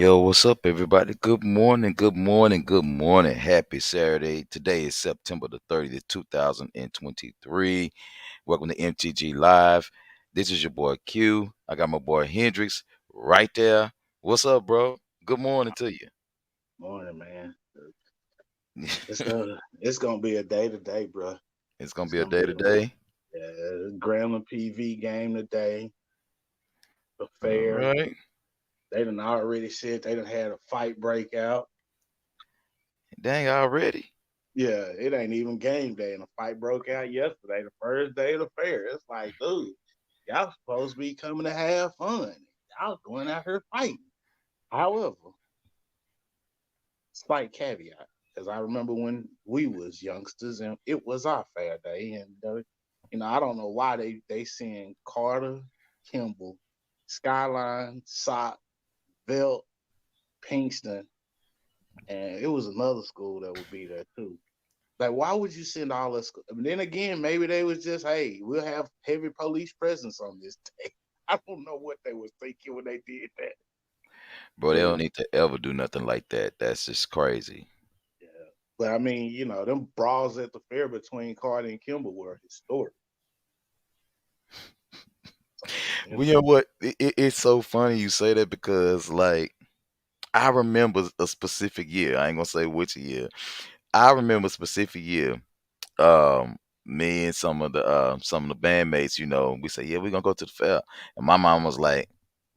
Yo, what's up, everybody? Good morning, good morning, good morning. Happy Saturday. Today is September the 30th, 2023. Welcome to MTG Live. This is your boy Q. I got my boy Hendrix right there. What's up, bro? Good morning to you. Morning, man. It's gonna be a day today, bro. It's going to It's be a gonna day be to day. a Grambling PV game today. The All fair. right. They done already said they done had a fight break out. Dang, already. Yeah, it ain't even game day, and a fight broke out yesterday, the first day of the fair. It's like, dude, y'all supposed to be coming to have fun. Y'all going out here fighting. However, slight caveat, because I remember when we was youngsters and it was our fair day, and I don't know why they send Carter, Kimball, Skyline, Sock, Belt, Pinkston, and it was another school that would be there too. Like, why would you send all this? Then again, maybe they was just, hey, we'll have heavy police presence on this day. I don't know what they was thinking when they did that. Bro, they But don't need to ever do nothing like that. That's just crazy. yeah. But I mean, them brawls at the fair between Carter and Kimball were historic. So, Well, you know what? It's so funny you say that because, like, I remember a specific year. I ain't gonna say which year. I remember a specific year. Me and some of the bandmates, we say, yeah, we're gonna go to the fair. And my mom was like,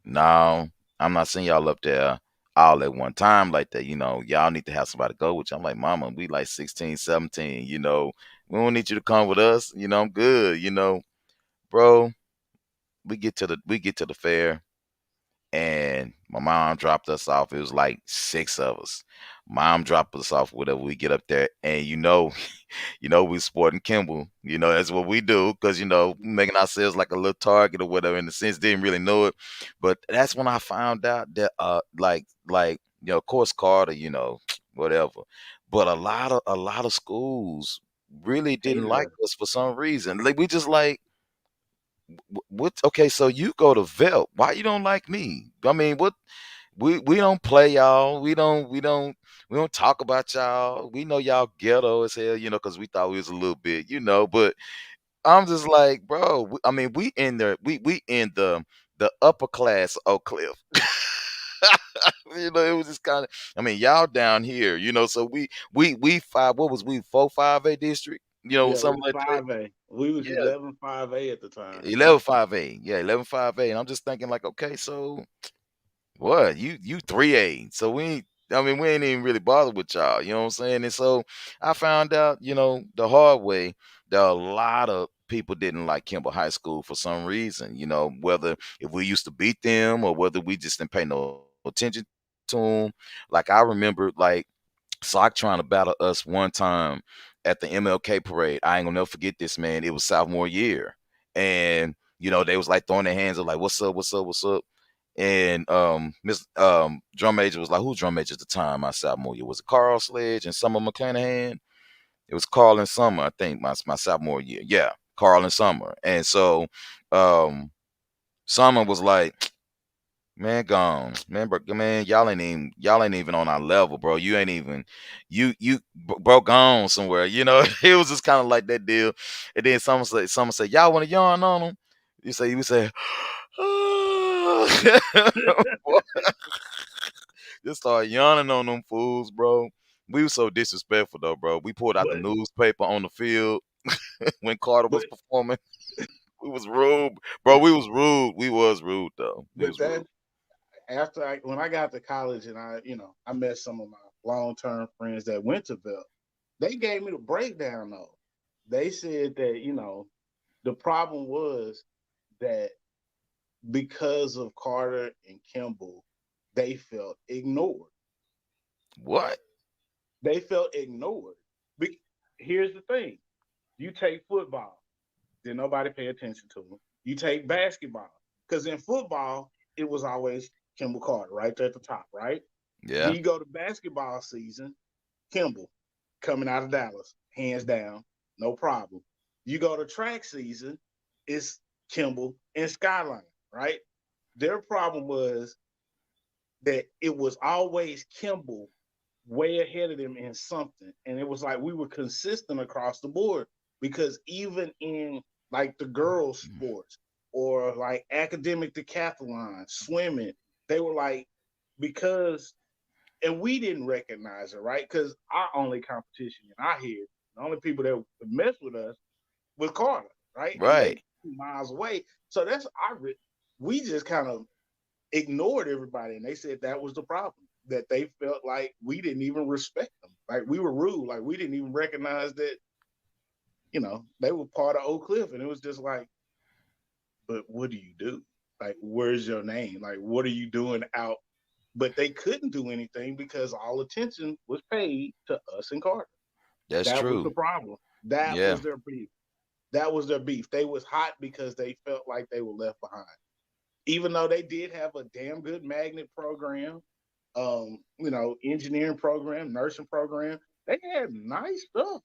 no, I'm not seeing y'all up there all at one time like that. Y'all need to have somebody go with you. I'm like, mama, we like 16, 17, we don't need you to come with us. I'm good, bro. We get to the fair and my mom dropped us off. It was like six of us. Mom dropped us off, whatever. We get up there, and we sporting Kimball. That's what we do because making ourselves like a little target or whatever. In the sense, didn't really know it, but that's when I found out that like of course Carter, whatever, but a lot of schools really didn't hated like her. us for some reason. Like we just like what? Okay, so you go to Vel. Why you don't like me? I mean, what? We don't play y'all. We don't talk about y'all. We know y'all ghetto as hell, because we thought we was a little bit, But I'm just like, bro. I mean, we in the upper class Oak Cliff. It was just kind of. I mean, y'all down here, So we five. What was we 4-5A district? Yeah, Something we like that. 5A. We was Yeah, 11-5A at the time. 11-5A. Yeah, 11-5A. And I'm just thinking like, okay, so what? You 3A. So we ain't even really bothered with y'all, you know what I'm saying? And so I found out, the hard way that a lot of people didn't like Kimball High School for some reason, whether if we used to beat them or whether we just didn't pay no attention to them. Like I remember Sock trying to battle us one time at the MLK parade. I ain't gonna never forget this, man. It was sophomore year. And, they was like throwing their hands up like, what's up, what's up, what's up? And Miss drum major was like, who's drum major at the time? My sophomore year was it Carl Sledge and Summer McClanahan? It was Carl and Summer, I think, my sophomore year. Yeah, Carl and Summer. And so um Summer was like, man, gone, man, bro, man, y'all ain't even on our level, bro. You ain't even, bro, gone somewhere. It was just kind of like that deal. And then someone say, y'all want to yarn on them? You say, boy, just start yawning on them fools, bro. We were so disrespectful though, bro. We pulled out the But newspaper on the field when Carter but was performing. We was rude, bro. We was rude. We was rude though. We but was rude. that when I got to college and I met some of my long term friends that went to Bell, they gave me the breakdown though. They said that, the problem was that because of Carter and Kimball, they felt ignored. What? They felt ignored. Be- Here's the thing: you take football, did nobody pay attention to them. You take basketball, because in football it was always Kimball Carter right there at the top, right? Then Yeah. you go to basketball season, Kimball coming out of Dallas, hands down, no problem. You go to track season, it's Kimball and Skyline, right? Their problem was that it was always Kimball way ahead of them in something. And it was like we were consistent across the board because even in like the girls' sports or like academic decathlon, swimming, they were like, because, and we didn't recognize it, right? Because our only competition in our head, the only people that would mess with us was Carter, right? And they Right. 2 miles away. So that's our, we just kind of ignored everybody, and they said that was the problem. That they felt like we didn't even respect them, like we were rude, like we didn't even recognize that they were part of Oak Cliff, and it was just like, but what do you do? Like, where's your name? Like, what are you doing out? But they couldn't do anything because all attention was paid to us and Carter. That's That was true. the problem. That Yeah. was their beef. That was their beef. They was hot because they felt like they were left behind, even though they did have a damn good magnet program, engineering program, nursing program. They had nice stuff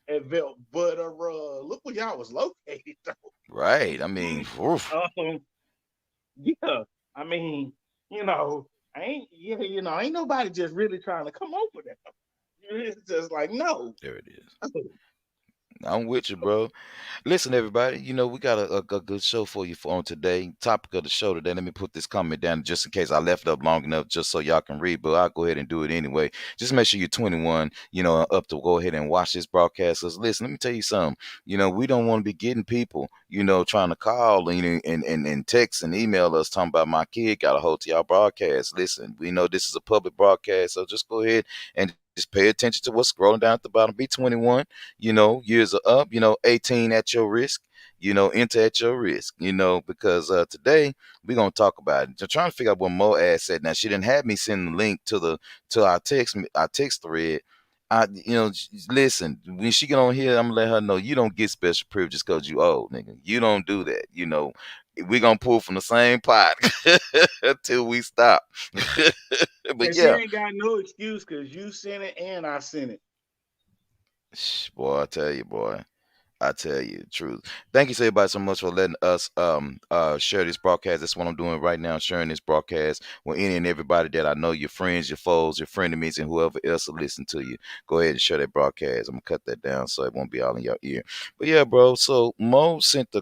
at Velt, but look where y'all was located Right. I mean, oof. though. Yeah, I mean, you know, ain't nobody just really trying to come over there. It's just like no. There it is. I'm with you, bro. Listen, everybody, we got a good show for you on today. Topic of the show today. Let me put this comment down just in case I left it up long enough just so y'all can read, but I'll go ahead and do it anyway. Just make sure you're 21, up to go ahead and watch this broadcast. 'Cause listen, let me tell you something. We don't want to be getting people, trying to call and text and email us talking about my kid got a hold to y'all broadcast. Listen, we know this is a public broadcast, so just go ahead and just pay attention to what's scrolling down at the bottom. Be 21, years are up, 18 at your risk, enter at your risk, because today we're gonna talk about it. Just trying to figure out what Mo ad said. Now she didn't have me send the link to our text thread. Listen, when she get on here, I'm gonna let her know you don't get special privileges because you old, nigga. You don't do that. We're gonna pull from the same pot until we stop. But And she yeah, ain't got no excuse because you sent it and I sent it. boy, I tell you, boy. I tell you the truth. Thank you so everybody so much for letting us share this broadcast. That's what I'm doing right now, sharing this broadcast with any and everybody that I know, your friends, your foes, your frenemies, and whoever else will listen to you. Go ahead and share that broadcast. I'm gonna cut that down so it won't be all in your ear. But yeah, bro. So Mo sent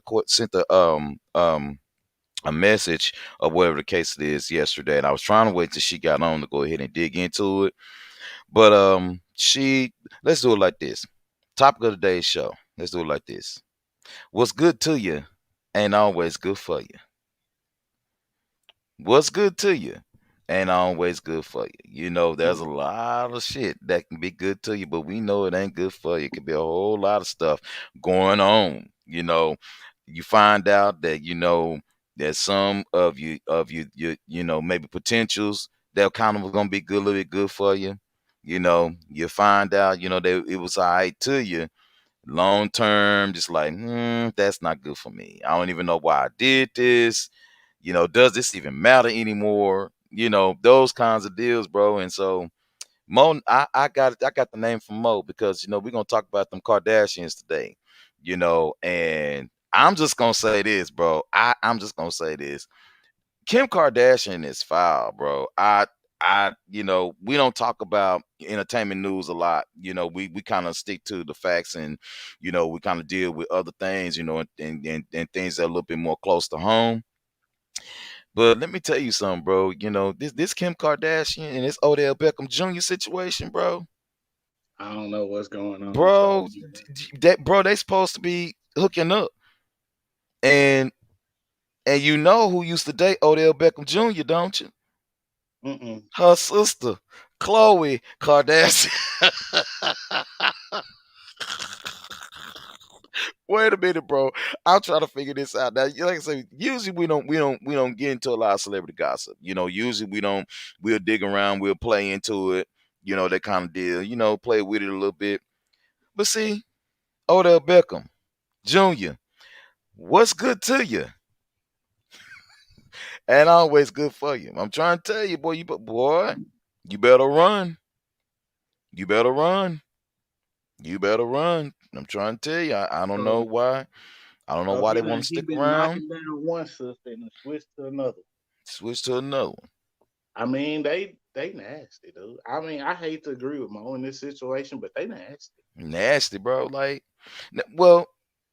a message or whatever the case it is yesterday, and I was trying to wait till she got on to go ahead and dig into it. But she let's do it like this. Topic of the day's show. Let's do it like this. What's good to you ain't always good for you. What's good to you ain't always good for you. There's a lot of shit that can be good to you, but we know it ain't good for you. It could be a whole lot of stuff going on. You find out that that some of you maybe potentials that kind of gonna be good, a little bit good for you. You find out that it was all right to you long term, just like, that's not good for me. I don't even know why I did this. Does this even matter anymore? Those kinds of deals, bro. And so Mo, I got the name from Mo because we're gonna talk about them Kardashians today. And I'm just gonna say this, bro. I'm just gonna say this. Kim Kardashian is foul, bro. We don't talk about entertainment news a lot. We kind of stick to the facts, and we kind of deal with other things, and things that are a little bit more close to home. But let me tell you something, bro. This Kim Kardashian and this Odell Beckham Jr. situation, bro. I don't know what's going on. So Bro, they supposed to be hooking up, and you know who used to date Odell Beckham Jr., don't you? mm-mm. Her sister, Chloe Kardashian. Wait a minute, bro. I'm trying to figure this out. Now, like I say, usually we don't get into a lot of celebrity gossip. Usually we'll dig around, we'll play into it, that kind of deal, play with it a little bit. But see, Odell Beckham Jr., what's good to you? And always good for you. I'm trying to tell you, boy, you better run. You better run. You better run. I'm trying to tell you. I don't know So, why. I don't know so why they want to he stick been around. knocking down one sister and then switched to another. Switch to another one. I mean, they nasty, dude. I mean, I hate to agree with Mo in this situation, but they nasty. Nasty, bro. Like, well,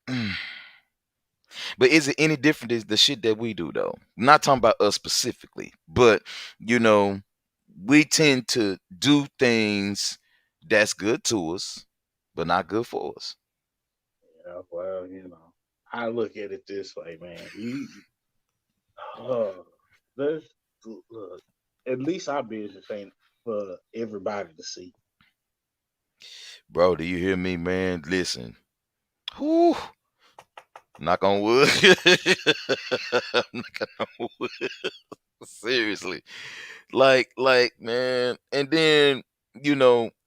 but is it any different than the shit that we do though? I'm not talking about us specifically, but you know, we tend to do things that's good to us, but not good for us. Yeah, well, I look at it this way, man. Uh, let's look. At least our business ain't for everybody to see. Bro, do you hear me, man? Listen. Whew, knock on wood. Knock on wood. Seriously. Man, and then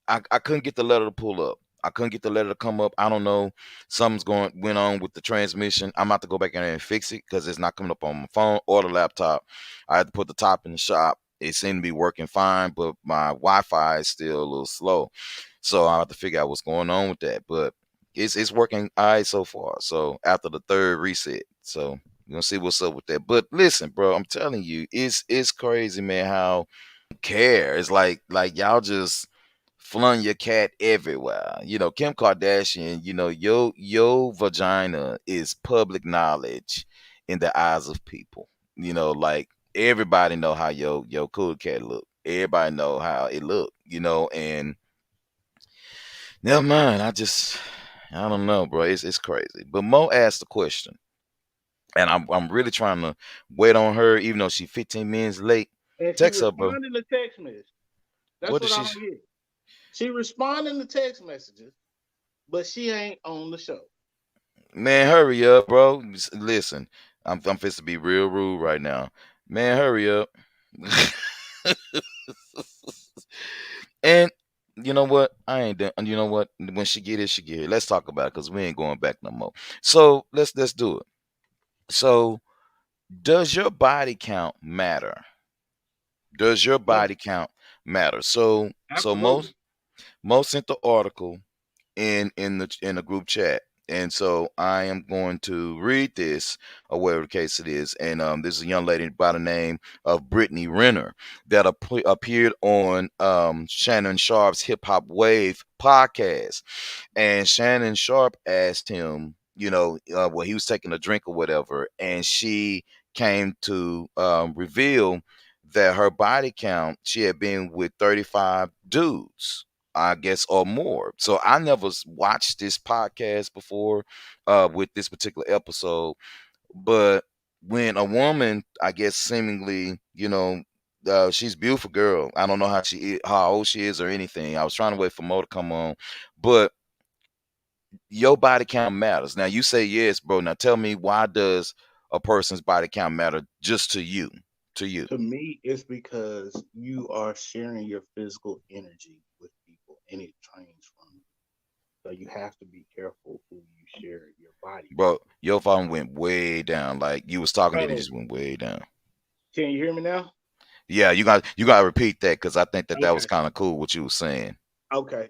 I couldn't get the letter to pull up. I couldn't get the letter to come up. I don't know, something's going went on with the transmission. I'm about to go back in there and fix it because it's not coming up on my phone or the laptop. I had to put the top in the shop. It seemed to be working fine, but my Wi-Fi is still a little slow, so I have to figure out what's going on with that. But it's working all right so far. So after the third reset, so we're gonna see what's up with that. But listen, bro, I'm telling you, it's crazy, man, how care. It's like y'all just flung your cat everywhere. Kim Kardashian, your vagina is public knowledge in the eyes of people. Like everybody know how your cool cat look. Everybody know how it look, and never mind. I don't know, bro. It's crazy. But Mo asked the question, and I'm really trying to wait on her, even though she's 15 minutes late. And she Text her, bro. responded to text messages. That's What did what I she? don't get. She responding to text messages, but she ain't on the show. Man, hurry up, bro. Listen, I'm fixing to be real rude right now. Man, hurry up. And you know what? I ain't done. You know what? When she get it, she get it. Let's talk about it because we ain't going back no more. So let's do it. So does your body count matter? Does your Yeah, body count matter? So absolutely. most sent the article in the group chat. And so I am going to read this, or whatever the case it is. And this is a young lady by the name of Brittany Renner that appeared on Shannon Sharp's Hip Hop Wave podcast. And Shannon Sharp asked him, well, he was taking a drink or whatever, and she came to reveal that her body count, she had been with 35 dudes, I guess, or more. So I never watched this podcast before with this particular episode. But when a woman, I guess, seemingly, she's a beautiful girl. I don't know how old she is or anything. I was trying to wait for Mo to come on, but your body count matters. Now you say yes, bro. Now tell me, why does a person's body count matter just to you? To you, To me, it's because you are sharing your physical energy with people and it drains from you. So you have to be careful who you share your body with. bro. Your volume went way down. Like you was talking, and it Oh, just went way down. can you hear me now? Yeah, you got to repeat that because I think that was Okay. kind of cool what you were saying. Okay.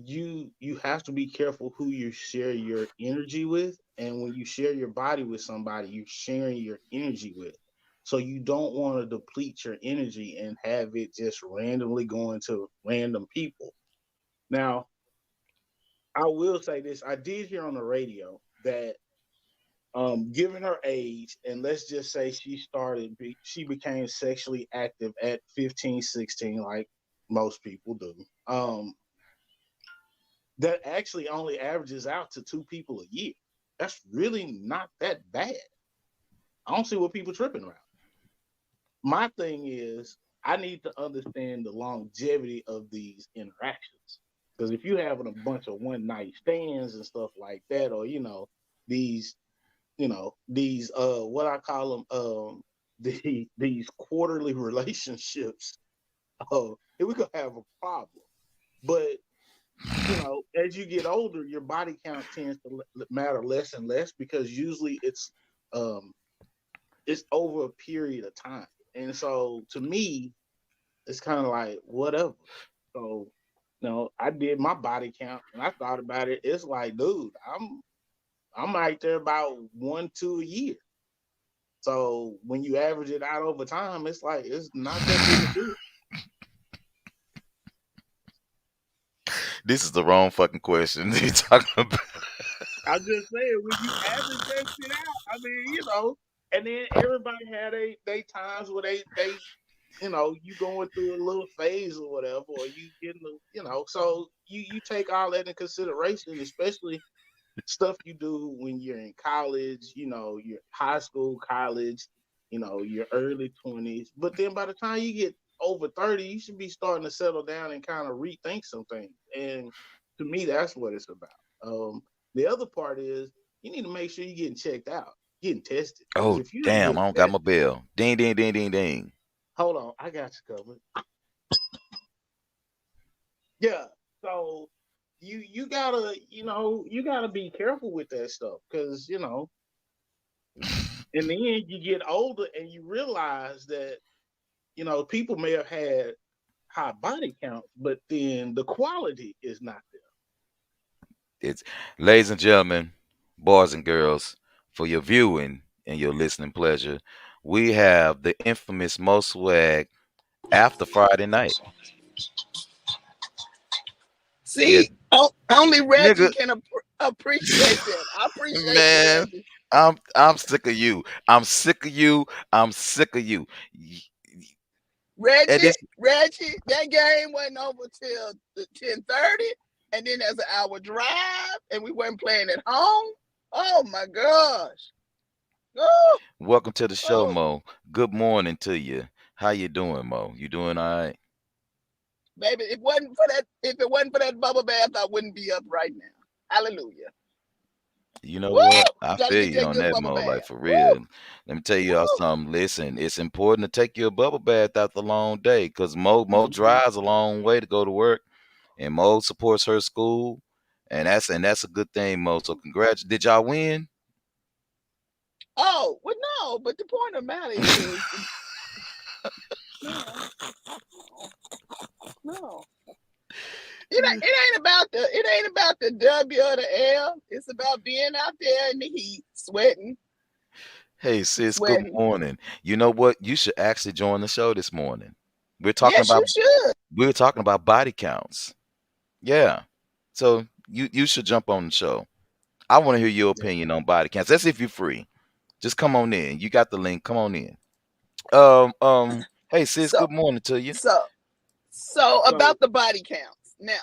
You have to be careful who you share your energy with, and when you share your body with somebody, you're sharing your energy with. So you don't want to deplete your energy and have it just randomly going to random people. Now, I will say this: I did hear on the radio that, given her age, and let's just say she became sexually active at 15, 16, like most people do. That actually only averages out to two people a year. That's really not that bad. I don't see what people tripping around. My thing is, I need to understand the longevity of these interactions. Because if you're having a bunch of one night stands and stuff like that, or these, these what I call them, these quarterly relationships, we could have a problem. But as you get older, your body count tends to matter less and less because usually um it's over a period of time. And so to me, it's kind of like whatever. So, I did my body count and I thought about it. It's like, dude, I'm right there about 1, 2 a year. So when you average it out over time, it's like it's not that big a deal. This is the wrong fucking question. You talking about? I'm just saying when you average that shit out, I mean, and then everybody had they times where they you going through a little phase or whatever, or you getting so you take all that in consideration, especially stuff you do when you're in college, your high school, college, your early 20s. But then by the time you get over 30, you should be starting to settle down and kind of rethink some things. And to me, that's what it's about. The other part is you need to make sure you're getting checked out, getting tested. Because Oh if you ain't damn! I getting don't got my tested, bell. Ding ding ding ding ding. hold on, I got you covered. Yeah. So you gotta be careful with that stuff because in the end you get older and you realize that people may have had high body counts, but then the quality is not there. It's ladies and gentlemen, boys and girls, for your viewing and your listening pleasure, we have the infamous Mo Swag after Friday night. Yeah, See, only Reggie nigga, can appreciate that. I appreciate you, man, Reggie. I'm sick of you. I'm sick of you. I'm sick of you. And Reggie, this Reggie, that game wasn't over till 10:30, and then there's an hour drive, and we weren't playing at home. Oh my gosh! Oh, welcome to the show, oh, Mo. Good morning to you. How you doing, Mo? You doing all right? baby, if it wasn't for that bubble bath, I wouldn't be up right now. Hallelujah! You know Woo! what? I Got to feel get you that on good that, bubble Mo. Like bath. for Woo! real. Let me tell you all Woo! something. Listen, it's important to take you a bubble bath after a long day because Mo Mm-hmm. drives a long way to go to work, and Mo supports her school, and that's a good thing, Mo. So congrats. Did y'all win? Oh, well, no, but the point of the matter is, no, no, no. It ain't about the W or the L. It's about being out there in the heat, Hey sis, good sweating. morning. You know what? You should actually join the show this morning. We're talking Yes, you about should. we're talking about body counts. Yeah. So you should jump on the show. I want to hear your Yeah. opinion on body counts. That's if you're free. Just come on in. You got the link. Come on in. Hey sis, So, good morning to you. so, so So about the body counts. Now,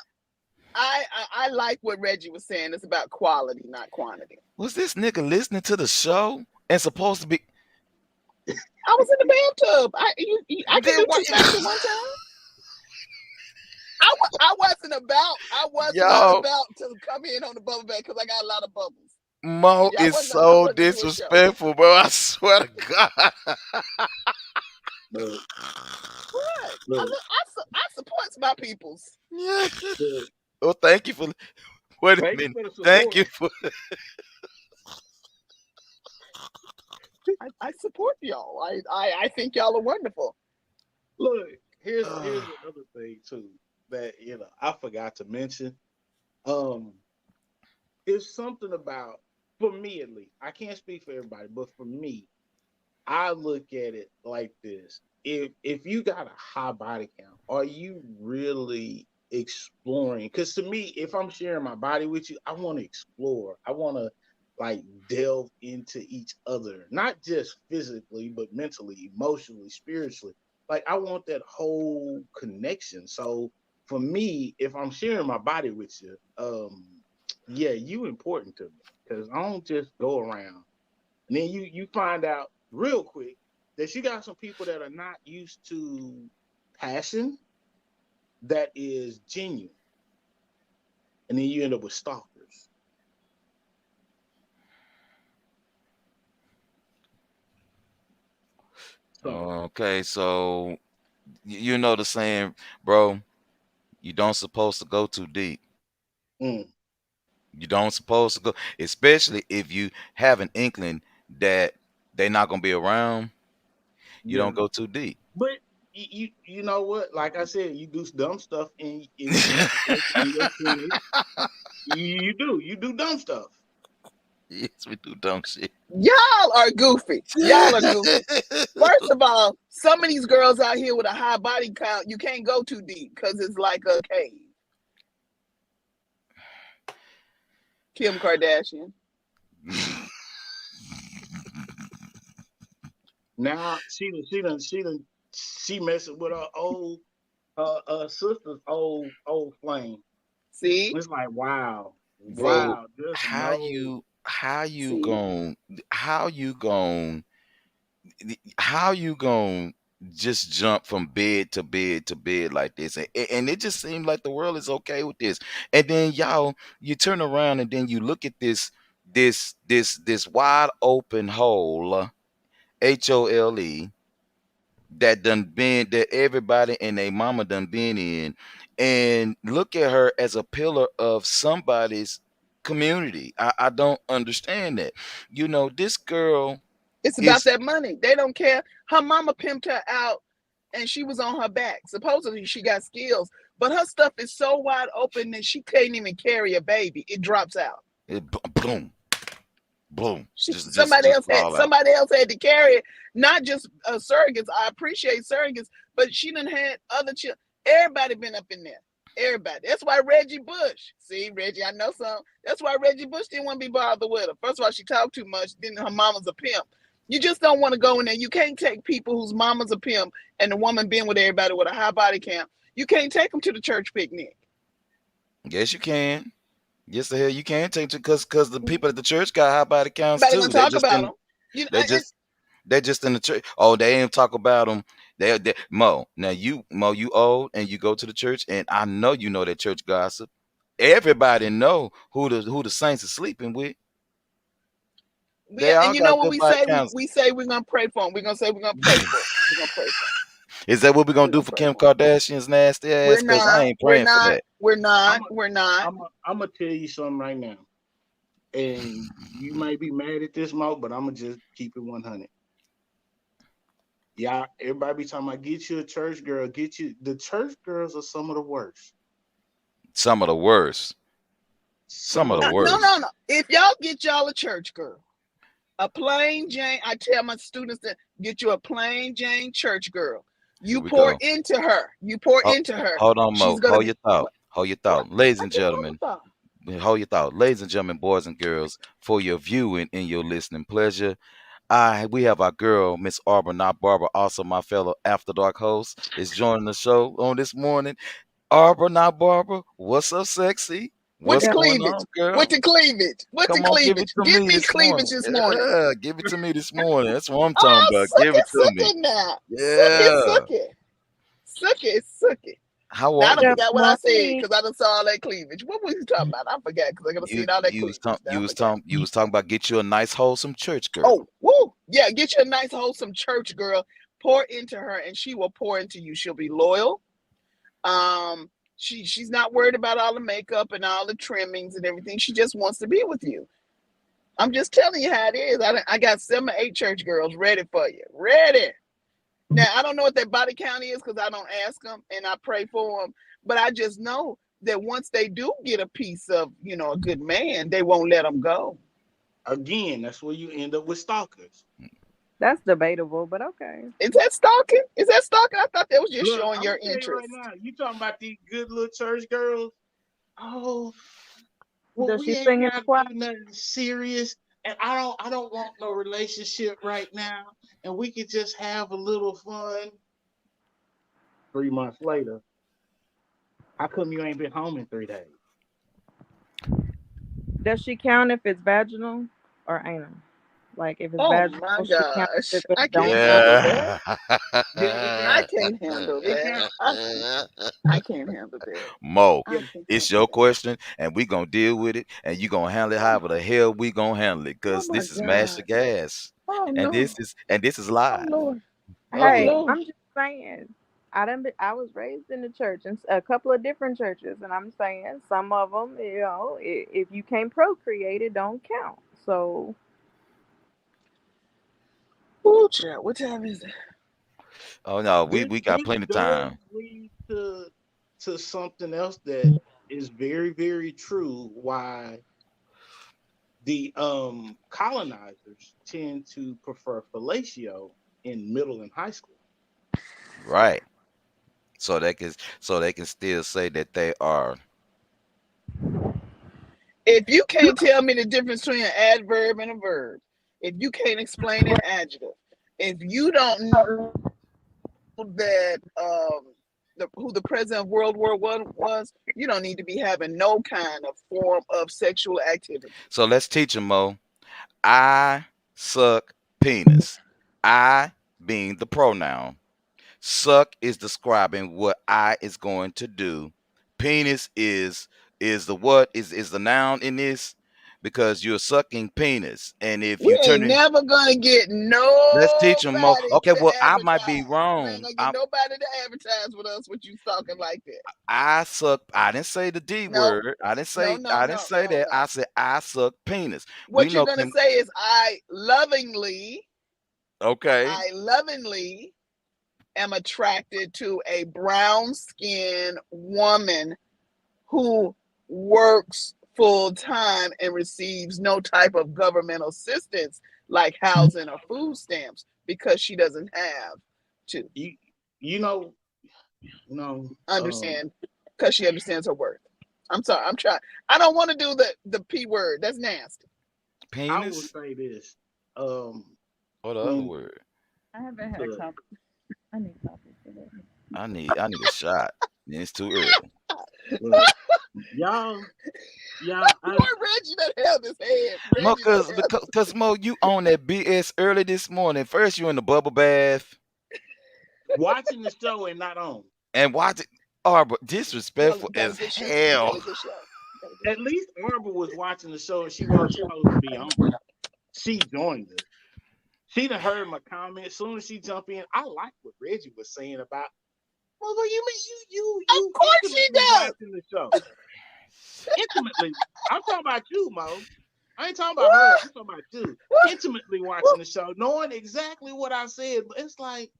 I like what Reggie was saying. It's about quality, not quantity. Was this nigga listening to the show and supposed to be? I was in the bathtub. I can Then do what? two things at one time. I was not Yo, about to come in on the bubble bath because I got a lot of bubbles. Mo Yeah, is I so wasn't gonna do a show. disrespectful, bro. I swear to God. look, What? look, I support my peoples. Yeah. look. Oh, thank you for. Wait a Thank you minute. for the Thank support. you for. I support y'all. I think y'all are wonderful. Look, here's another thing too that I forgot to mention. Um, it's something about for me at least. I can't speak for everybody, but for me, I look at it like this. If you got a high body count, are you really exploring? Because to me, if I'm sharing my body with you, I want to explore. I want to like delve into each other, not just physically, but mentally, emotionally, spiritually. Like I want that whole connection. So for me, if I'm sharing my body with you, yeah, you important to me because I don't just go around and then you find out real quick that you got some people that are not used to passion that is genuine. And then you end up with stalkers. So Okay, so you know the saying, bro. You don't supposed to go too deep. mm, You don't supposed to go, especially if you have an inkling that they're not gonna be around. You yeah. don't go too deep. But you know what? Like I said, you do dumb stuff in your 20s. You do. You do dumb stuff. Yes, we do dumb shit. Y'all are goofy. Y'all are goofy. First of all, some of these girls out here with a high body count, you can't go too deep because it's like a cave. Kim Kardashian. Now she messing with her old sister's old flame. See? It's like wow, See? Bro, wow. There's how no. you how you See? gon' how you gon' how you gon' just jump from bed to bed to bed like this, and it just seems like the world is okay with this, and then y'all, you turn around and then you look at this wide open hole, HOLE, that everybody and their mama done been in, and look at her as a pillar of somebody's community. I don't understand that. This girl It's about is that money. They don't care. Her mama pimped her out and she was on her back. Supposedly she got skills, but her stuff is so wide open that she can't even carry a baby. It drops out. boom, boom, She, just fall out. somebody else had to carry it. Not just surrogates. I appreciate surrogates, but she done had other children. Everybody been up in there. Everybody. That's why Reggie Bush. See, Reggie, I know some. That's why Reggie Bush didn't want to be bothered with her. First of all, she talked too much. Then her mama's a pimp. You just don't want to go in there. You can't take people whose mama's a pimp and the woman being with everybody with a high body count. You can't take them to the church picnic. Yes, you can. Yes, the hell you can take to, because the people at the church got high body counts Everybody gonna too. They talk just about in them. You know, they just They just in the church. Oh, they ain't talk about them. They Mo. Now you old and you go to the church, and I know you know that church gossip. Everybody know who the saints are sleeping with. we They and all you know got what good we body say? We counts. we say we're gonna pray for them. We're gonna say we're gonna pray for them. We're gonna pray for them. Is that what we're gonna We're do gonna for pray Kim for them. Kardashian's nasty ass? We're Cause I not. ain't We're praying for not. that. We're not. I'm a, We're not. I'm gonna tell you something right now, and you may be mad at this, Mo, but I'm gonna just keep it 100. Yeah, everybody be talking about get you a church girl, get you. The church girls are some of the worst. Some of the worst. Some Some of of the the No, worst. no, worst. no. If y'all get y'all a church girl, a plain Jane, I tell my students to get you a plain Jane church girl. Here You we pour go. into her. You pour Ho- into her. Hold on, She's Mo. gonna Hold be your thought. what? Hold your What? thought, ladies I and just hold gentlemen. my thought. Hold your thought, ladies and gentlemen, boys and girls, for your viewing and your listening pleasure. We have our girl, Miss Arbor, not Barbara, also my fellow After Dark host, is joining the show on this morning. Arbor, not Barbara, what's up, sexy? With What's the Yeah. going cleavage. on, With girl? the cleavage. With the Come on, give it cleavage. to Give me me this cleavage morning. this morning. Yeah, give it to me this morning. That's what I'm talking Oh, about. suck Give it it, to suck me. it now. Suck it, Yeah. suck it. Suck it, suck it. How Now are I done Good you? forgot what I said morning. because I done saw all that cleavage. What was you talking about? I forgot because I gotta see You all that you was cleavage. talking Now I you was forgot. talking you was talking about get you a nice wholesome church Oh, girl. woo. Yeah, get you a nice wholesome church girl. Pour into her and she will pour into you. She'll be loyal. She's not worried about all the makeup and all the trimmings and everything. She just wants to be with you. I'm just telling you how it is. I got 7 or 8 church girls ready for you. Ready. Now I don't know what their body count is because I don't ask them and I pray for them. But I just know that once they do get a piece of a good man, they won't let them go. Again, that's where you end up with stalkers. That's debatable, but okay. Is that stalking? Is that stalking? I thought that was just Look, showing I'm your gonna tell you right interest. now. You talking about these good little church girls? Oh, well, Does we she ain't sing in the got to choir? do nothing serious, and I don't want no relationship right now, and we could just have a little fun. 3 months later, how come you ain't been home in 3 days? Does she count if it's vaginal or anal? Like if it's Oh vaginal, my she counts. If gosh. it I don't can't count, handle that. Yeah. Yeah, it I counts. can't handle It that. counts. I can't handle that. Mo, I Yeah, can't it's handle your that. question, and we gonna deal with it, and you gonna handle it Oh, however the hell we gonna handle it, oh cause my this is Master God. Gas, Oh and no. this is Oh live. Lord. Oh Oh yeah. hey, Lord. I'm just saying. I was raised in the church and a couple of different churches, and I'm saying some of them, if you can't procreate, it don't count. So Oh child, what time is it? Oh no, we this we got this plenty of does time. lead to something else that is very very true. Why the colonizers tend to prefer fellatio in middle and high school. Right. So they can still say that they are. If you can't tell me the difference between an adverb and a verb, if you can't explain an adjective, if you don't know that who the president of World War I was, you don't need to be having no kind of form of sexual activity. So let's teach them, Mo. I suck penis. I being the pronoun. Suck is describing what I is going to do. Penis is the what is the noun in this because you're sucking penis. And if We you turn ain't it, never gonna get let's teach them more. nobody Okay, to well I might be advertise. We ain't wrong. gonna get nobody to advertise with us with you talking like that. I suck. I didn't say the D No, word. no, no, I didn't no, say no, that. no. I said I suck penis. We What you're know gonna can say is okay. I lovingly am attracted to a brown skinned woman who works full time and receives no type of governmental assistance like housing or food stamps because she doesn't have to You you know you know understand because she understands her worth. I'm sorry, I'm trying. I don't want to do the P word. That's nasty. I will Penis say this. Um, or the other when word. I haven't had look, coffee. I need coffee for that. I need a shot. And it's too early. look, y'all, y'all, Poor I Reggie that held his head. Mo, Reggie that held cause Mo, you on that BS early this morning. First you in the bubble bath watching the show and not on. and watch it. Oh, but got, disrespectful got a as good show. Got hell. a good show. Got a good At show. least Arbor was watching the show and she wasn't supposed to be on. She joined us. She done heard my comment. As soon as she jumped in, I like what Reggie was saying about. Well, what you mean Of you course she intimately does. watching the show? Intimately, I'm talking about you, Mo. I ain't talking about her. I'm talking about you. Intimately watching the show, knowing exactly what I said. But it's like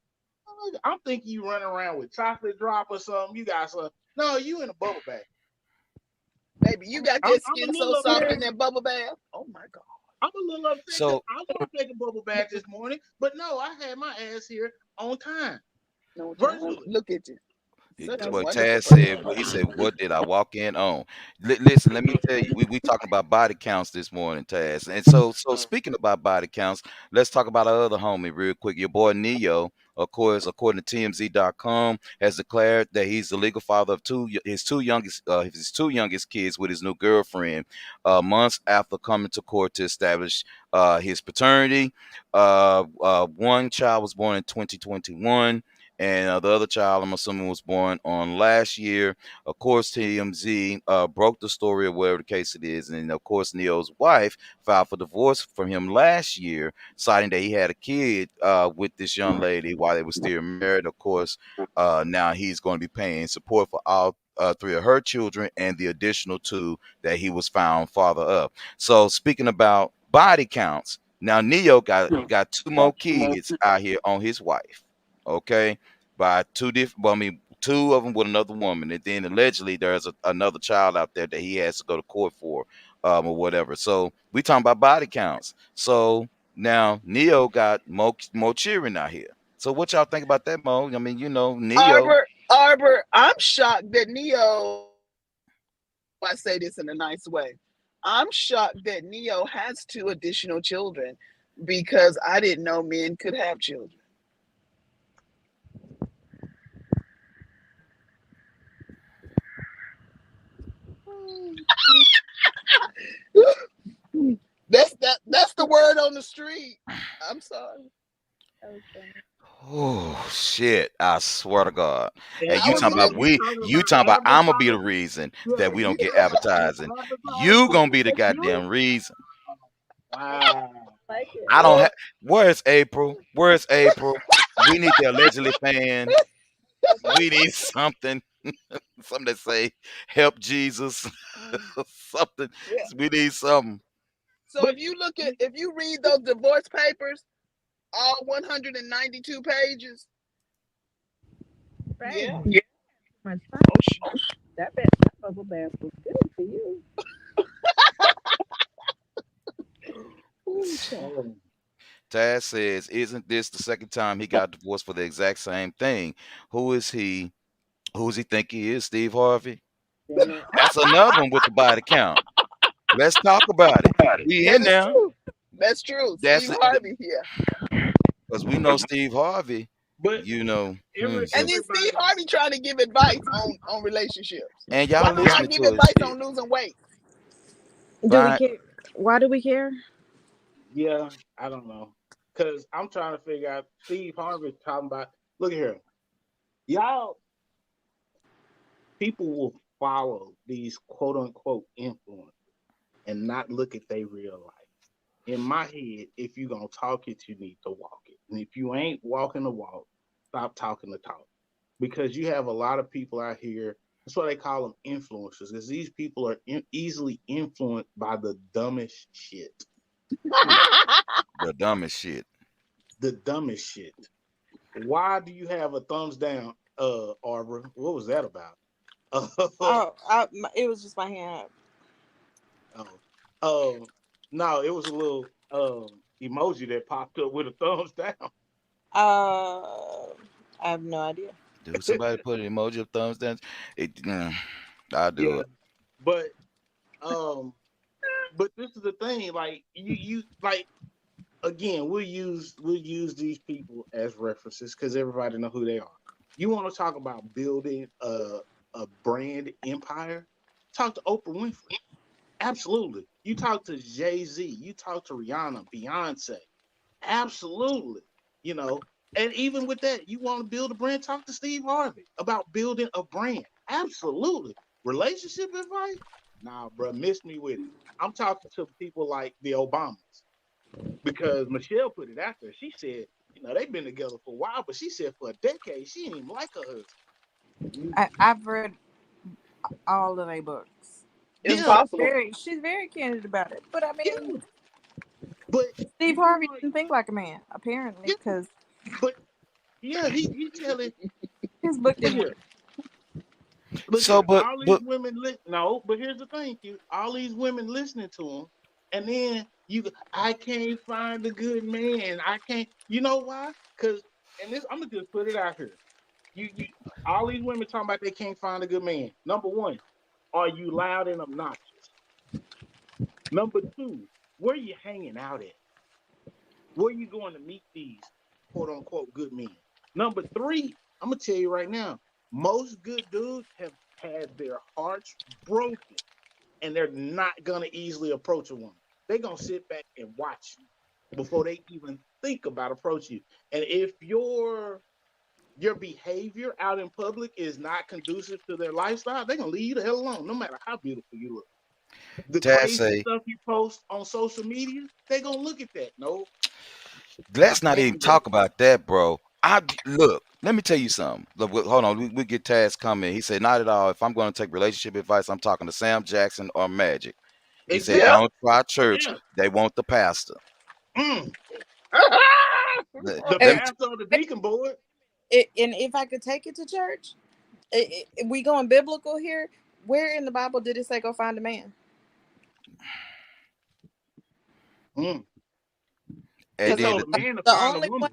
I'm thinking you running around with chocolate drop or something. You got some. No, you in a bubble bath. Baby, you got that I'm a skin so little soft in upset. that bubble bath. Oh my God. I'm a little upset because So I want to take a bubble bath this morning, but no, I had my ass here on time, No time. virtually. Look at you. Such a what wonderful Taz person. said, he said, "What did I walk in on?" Listen, let me tell you, we talking about body counts this morning, Taz. And so speaking about body counts, let's talk about our other homie real quick. Your boy Neo, of course, according to TMZ.com, has declared that he's the legal father of his two youngest kids with his new girlfriend, months after coming to court to establish his paternity. One child was born in 2021 and the other child, I'm assuming, was born on last year. Of course, TMZ broke the story of whatever the case it is, and of course, Neo's wife filed for divorce from him last year, citing that he had a kid with this young lady while they were still married. Of course, now he's going to be paying support for all three of her children and the additional two that he was found father of. So, speaking about body counts, now Neo got two more kids out here on his wife. Okay, by two different. Well, I mean, two of them with another woman, and then allegedly there's another child out there that he has to go to court for, or whatever. So we talking about body counts. So now Neo got more cheering out here. So what y'all think about that, Mo? I mean, Neo. Arbor, I'm shocked that Neo, I say this in a nice way. I'm shocked that Neo has two additional children because I didn't know men could have children. That's the word on the street. I'm sorry. That was funny. Oh shit! I swear to God. And And I you was talking Arbor, about looking. you talking you about talking about I'm gonna be the advertising? reason that Yeah, we don't you get talking about advertising. You advertising? gonna be the You goddamn reason. wow. I like it. I don't have. Where's April? Where's April? We need the allegedly fan. We need something. Something that say help Jesus. Something. Yeah. We need something. So But if you read those divorce papers, all 192 pages, Right. yeah. Yeah. Too much fun. Oh, That bubble bath was good for you. Ooh, child. Oh, Taz says, "Isn't this the second time he got divorced for the exact same thing? Who is he? Who does he think he is? Steve Harvey? damn it. That's another one with the body count. Let's talk about it. We in That's there. true. That's true. That's Steve Harvey here. because we know Steve Harvey. But You know, And then Steve Harvey trying to give advice on relationships. and y'all Why don't listening y'all give to his advice shit. on losing weight? Do we Fine. care? Why do we care? yeah, I don't know. Cause I'm trying to figure out Steve Harvey talking about look at here. Y'all people will follow these quote unquote influencers and not look at their real life. In my head, if you gonna talk it, you need to walk it. And if you ain't walking the walk, stop talking the talk. Because you have a lot of people out here. That's why they call them influencers, because these people are easily influenced by the dumbest shit. The dumbest shit. The dumbest shit. Why do you have a thumbs down, Arbor? What was that about? oh, It was just my hand. no, it was a little emoji that popped up with a thumbs down. I have no idea. Do somebody put an emoji of thumbs down? I'll do Yeah, it. but um, but this is the thing. Like you like again, we'll use these people as references because everybody know who they are. You want to talk about building a brand empire? Talk to Oprah Winfrey. Absolutely. You talk to Jay-Z, you talk to Rihanna, Beyonce. Absolutely. You know, and even with that, you want to build a brand, talk to Steve Harvey about building a brand. Absolutely. Relationship advice? Nah, bro, miss me with it. I'm talking to people like the Obamas because Michelle put it out there. She said, they've been together for a while, but she said for a decade, she didn't even like her husband. I've read all of their books. It's Yeah, possible. She's very candid about it. But I mean, yeah. But Steve you feel Harvey like, didn't think like a man, apparently, yeah, because but yeah, he telling, his book look didn't work. here, look So, here, but all these but women no, but here's the thing, all these women listening to him, and then I can't find a good man. I can't, you know why? Because, and this, I'm gonna just put it out here. You, all these women talking about they can't find a good man. Number one, are you loud and obnoxious? Number two, where you hanging out at? Where you going to meet these quote unquote good men? Number three, I'm gonna tell you right now, most good dudes have had their hearts broken and they're not gonna easily approach a woman. They're gonna sit back and watch you before they even think about approaching you. And if your behavior out in public is not conducive to their lifestyle, they're gonna leave you the hell alone, no matter how beautiful you look. The Taz crazy say, stuff you post on social media, they're gonna look at that. No, let's not they even ain't gonna. talk about that, bro. I look. Let me tell you something. Look, hold on. We get Taz coming. He said, not at all. If I'm going to take relationship advice, I'm talking to Sam Jackson or Magic. He said, Yep. Exactly. don't try church. Yeah. They want the pastor. Mm. Let, The let me pastor of the deacon board. And if I could take it to church, we going biblical here. Where in the Bible did it say go find a man? Mm. He and Because then told the a thing, man to find a woman.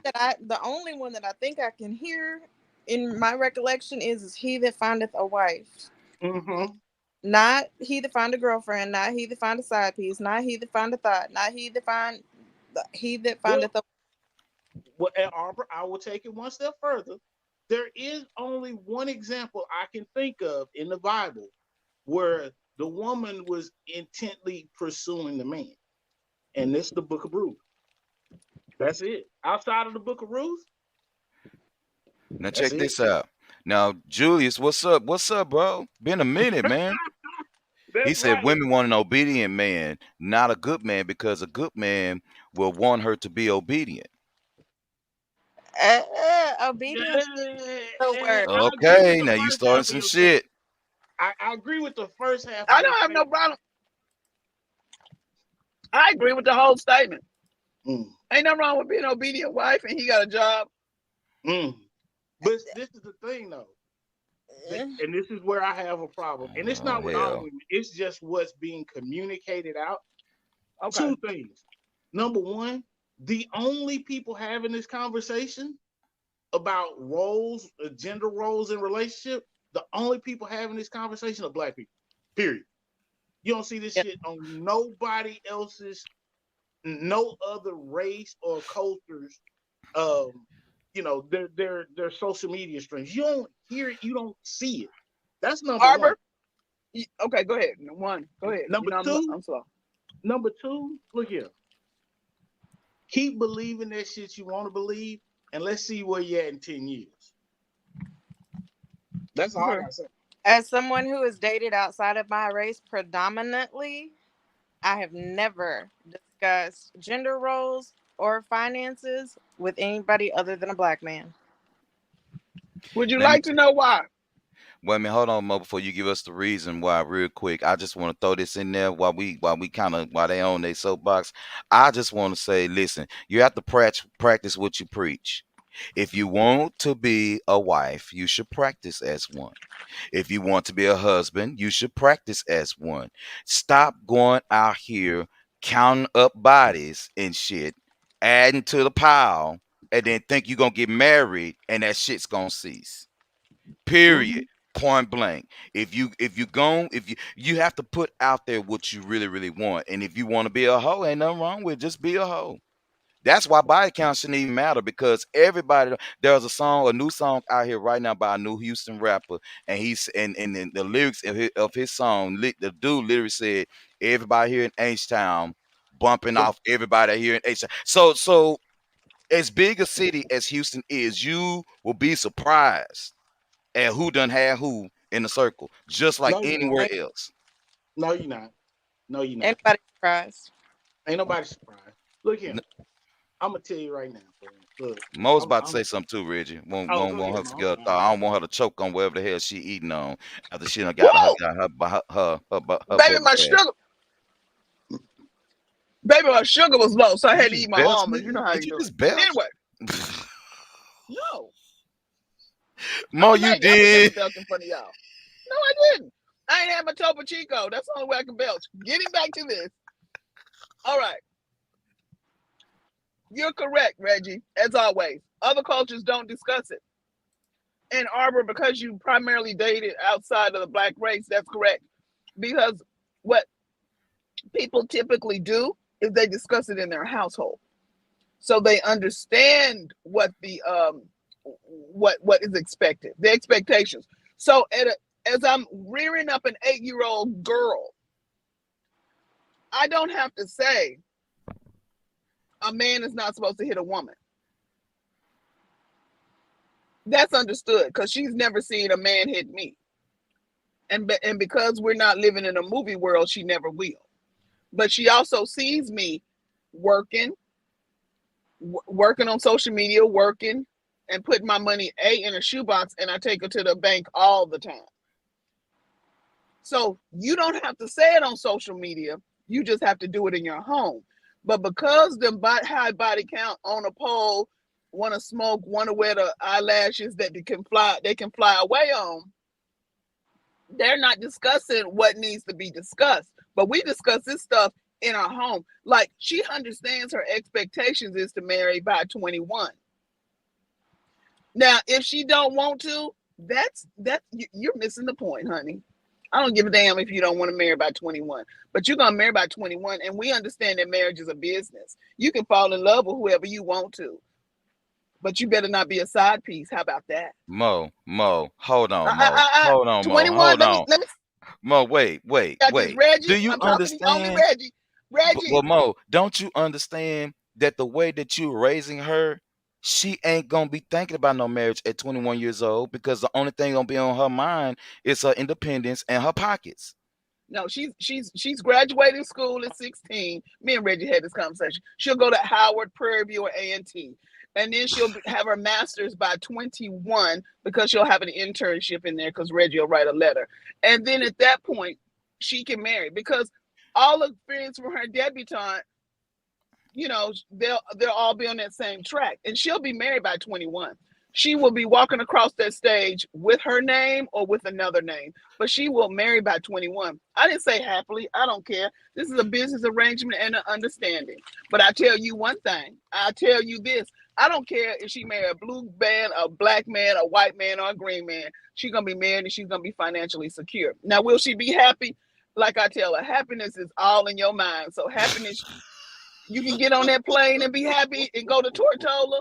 the only one that I think I can hear in my recollection is he that findeth a wife. Mm-hmm. Not he that find a girlfriend, not he that find a side piece, not he that find a thought, not he that Well, findeth a. at Arbor, I will take it one step further. There is only one example I can think of in the Bible where the woman was intently pursuing the man, and this is the Book of Ruth. That's it. Outside of the Book of Ruth, now that's check it. this out. Now, Julius, what's up? What's up, bro? Been a minute, man. He That's said right. women want an obedient man, not a good man, because a good man will want her to be obedient. Obedience is Yeah, the word. I agree with Okay, the now you first half starting of some your shit. statement. I agree with the first half of I your don't have no statement. problem. I agree with the whole statement. Mm, Ain't nothing wrong with being an obedient wife and he got a job. mm. But this is the thing, though, and this is where I have a problem. And it's Oh not with all hell. women. It's just what's being communicated out. Okay. Two things. Number one, the only people having this conversation about roles, gender roles in relationship, the only people having this conversation are black people. Period. You don't see this Yep. shit on nobody else's, no other race or cultures. Um, their social media streams. You don't hear it. You don't see it. That's number one. Arbor. Okay, go ahead. One. Go ahead. You Number know two. I'm slow. Number two. Look here. Keep believing that shit you want to believe, and let's see where you're at in 10 years. That's all I Okay. gotta say. As someone who is dated outside of my race predominantly, I have never discussed gender roles or finances with anybody other than a black man. Would you Let me like to know why? Wait a minute, hold on, Mo, before you give us the reason why, real quick. I just want to throw this in there while we kind of while they on their soapbox. I just want to say, listen, you have to practice what you preach. If you want to be a wife, you should practice as one. If you want to be a husband, you should practice as one. Stop going out here counting up bodies and shit, adding to the pile, and then think you're gonna get married and that shit's gonna cease. Period. Mm-hmm. Point blank. If you have to put out there what you really really want, and if you want to be a hoe, ain't nothing wrong with it, just be a hoe. That's why body count shouldn't even matter because everybody. There's a new song out here right now by a new Houston rapper, and he's and then the lyrics of his song, the dude literally said, "Everybody here in H Town bumping off everybody here in H Town." So as big a city as Houston is, you will be surprised and who done had who in the circle, just like No, you're not. anywhere Ain't, else. No, you're not. No, you're not. ain't nobody surprised. Ain't nobody surprised. Look here. N- I'm gonna tell you right now, bro. Look, Mo's I'm. about to I'm. say something too, Reggie. Won't Oh, won't go want ahead, her to Mo. get a thought. I don't want her to choke on whatever the hell she eating on after she done Whoa, got her baby, belly my fat. sugar, baby, my sugar was low, so I Did had you to eat just my belch, almonds. You nigga? know how Did you you do just it. belch? Anyway, no, Mo, you I would never did. belch in front of y'all. No, I didn't. I ain't had my Topo Chico. That's the only way I can belch. Getting back to this. All right, you're correct, Reggie. As always, other cultures don't discuss it. In Arbor, because you primarily dated outside of the black race, that's correct. Because what people typically do is they discuss it in their household, so they understand what is expected, the expectations. So as I'm rearing up an 8-year-old girl, I don't have to say a man is not supposed to hit a woman. That's understood because she's never seen a man hit me, and because we're not living in a movie world, she never will. But she also sees me working, working on social media, working, and putting my money in a shoebox, and I take her to the bank all the time. So you don't have to say it on social media. You just have to do it in your home. But because the high body count on a pole, want to smoke, want to wear the eyelashes that they can fly away on, they're not discussing what needs to be discussed. But we discuss this stuff in our home. Like she understands her expectations is to marry by 21. Now, if she don't want to, you're missing the point, honey. I don't give a damn if you don't want to marry by 21, but you're gonna marry by 21, and we understand that marriage is a business. You can fall in love with whoever you want to, but you better not be a side piece. How about that? Mo, hold on, Mo, 21. hold Let me on, Mo. got this, Wait. Do Reggie. you I'm talking to only understand? Reggie. But Reggie. Mo, don't you understand that the way that you raising her, she ain't gonna be thinking about no marriage at 21 years old because the only thing gonna be on her mind is her independence and her pockets. No, she's graduating school at 16. Me and Reggie had this conversation. She'll go to Howard, Prairie View, or A&T. And then she'll have her master's by 21 because she'll have an internship in there because Reggie will write a letter. And then at that point, she can marry because all the experience from her debutante, they'll all be on that same track. And she'll be married by 21. she will be walking across that stage with her name or with another name, but she will marry by 21. I didn't say happily. I don't care. This is a business arrangement and an understanding. But I tell you one thing. I tell you this. I don't care if she marry a blue man, a black man, a white man, or a green man. She's gonna be married and she's gonna be financially secure. Now, will she be happy? Like I tell her, happiness is all in your mind. So happiness, you can get on that plane and be happy and go to Tortola,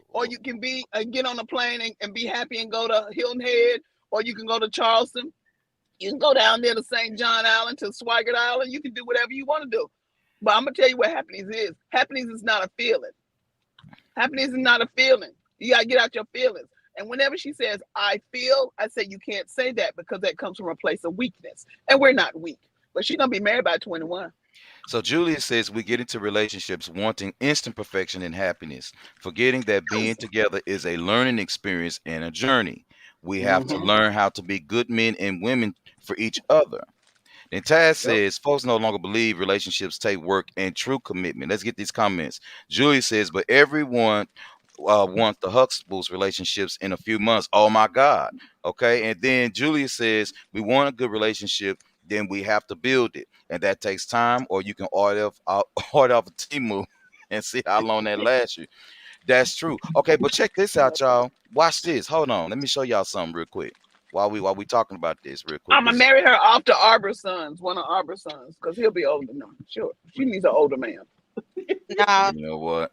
or you can be get on a plane and be happy and go to Hilton Head, or you can go to Charleston. You can go down there to St. John Island, to Swigert Island. You can do whatever you want to do. But I'm gonna tell you what happiness is. Happiness is not a feeling. Happiness is not a feeling. You gotta get out your feelings. And whenever she says "I feel," I say you can't say that because that comes from a place of weakness, and we're not weak. But she's gonna be married by 21. So Julia says we get into relationships wanting instant perfection and happiness, forgetting that being together is a learning experience and a journey. We have to Mm-hmm. learn how to be good men and women for each other. Then Taz Yep. says folks no longer believe relationships take work and true commitment. Let's get these comments. Julia says, but everyone wants the Huxtables relationships in a few months. Oh my God. Okay. And then Julia says, we want a good relationship, then we have to build it. And that takes time, or you can order off a team move and see how long that lasts you. That's true. Okay, but check this out, y'all. Watch this. Hold on. Let me show y'all something real quick. While we talking about this real quick. I'm gonna marry her off to Arbor Sons, one of Arbor Sons, because he'll be older now. Sure, she needs an older man. Nah, You know what?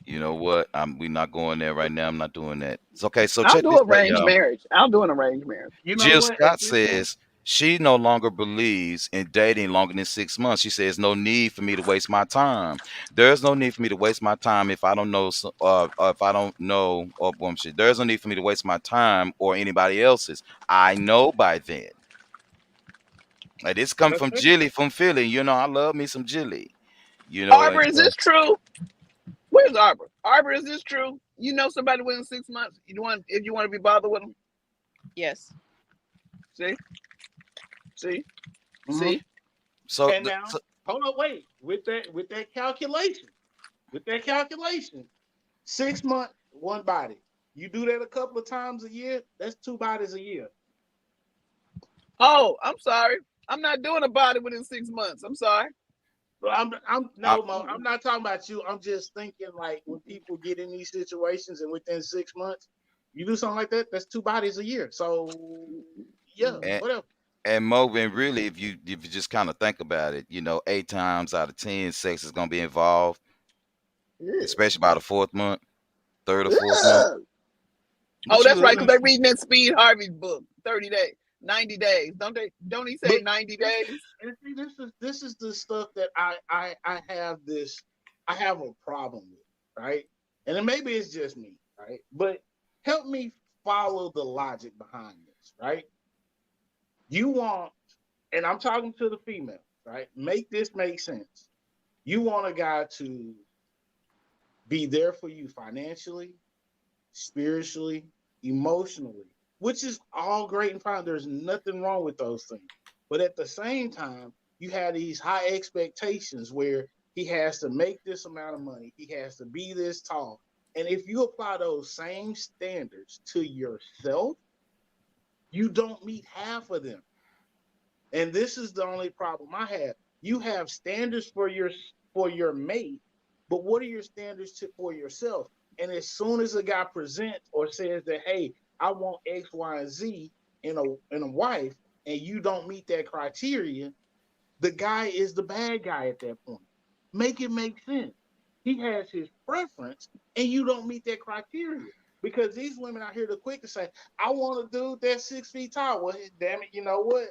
You know what? We're not going there right now. I'm not doing that. It's okay. So I'll check do this out, arranged y'all. marriage. I'll do an arranged marriage. You know Jill what? At Scott this point, says she no longer believes in dating longer than 6 months. She says no need for me to waste my time. There's no need for me to waste my time if I don't know, if I don't know, or shit. There's no need for me to waste my time or anybody else's. I know by then. Like this come that's from it. Jilly from Philly. You know, I love me some Jilly. You know, Arbor, and is so this true? Where's Arbor? Arbor, is this true? You know somebody within 6 months. You want if you want to be bothered with them. yes. See, see, Mm-hmm. see. so, And now, so hold on, wait. With that calculation, 6 months, one body. You do that a couple of times a year. That's two bodies a year. Oh, I'm sorry. I'm not doing a body within 6 months. I'm sorry. But I'm I, no, Mo, I'm not talking about you. I'm just thinking like when people get in these situations and within 6 months, you do something like that. That's two bodies a year. So yeah, and whatever. and Mo, and really, if you just kind of think about it, 8 times out of 10, sex is gonna be involved, especially by the fourth month, third or fourth month. Oh, What you that's right, because looking? they're reading that Speed Harvey's book, 30 days, 90 days. Don't they? Don't he say But 90 days? and see, this is the stuff that I have a problem with, right? And then maybe it's just me, right? But help me follow the logic behind this, right? You want, and I'm talking to the female, right? Make this make sense. You want a guy to be there for you financially, spiritually, emotionally, which is all great and fine. There's nothing wrong with those things. But at the same time, you have these high expectations where he has to make this amount of money, he has to be this tall. And if you apply those same standards to yourself, you don't meet half of them. And this is the only problem I have. You have standards for your mate, but what are your standards for yourself? And as soon as a guy presents or says that, hey, I want X, Y, and Z in a wife, and you don't meet that criteria, the guy is the bad guy at that point. Make it make sense. He has his preference, and you don't meet that criteria. Because these women out here, the quick to say, I want a dude that's 6 feet tall. Well, damn it, you know what?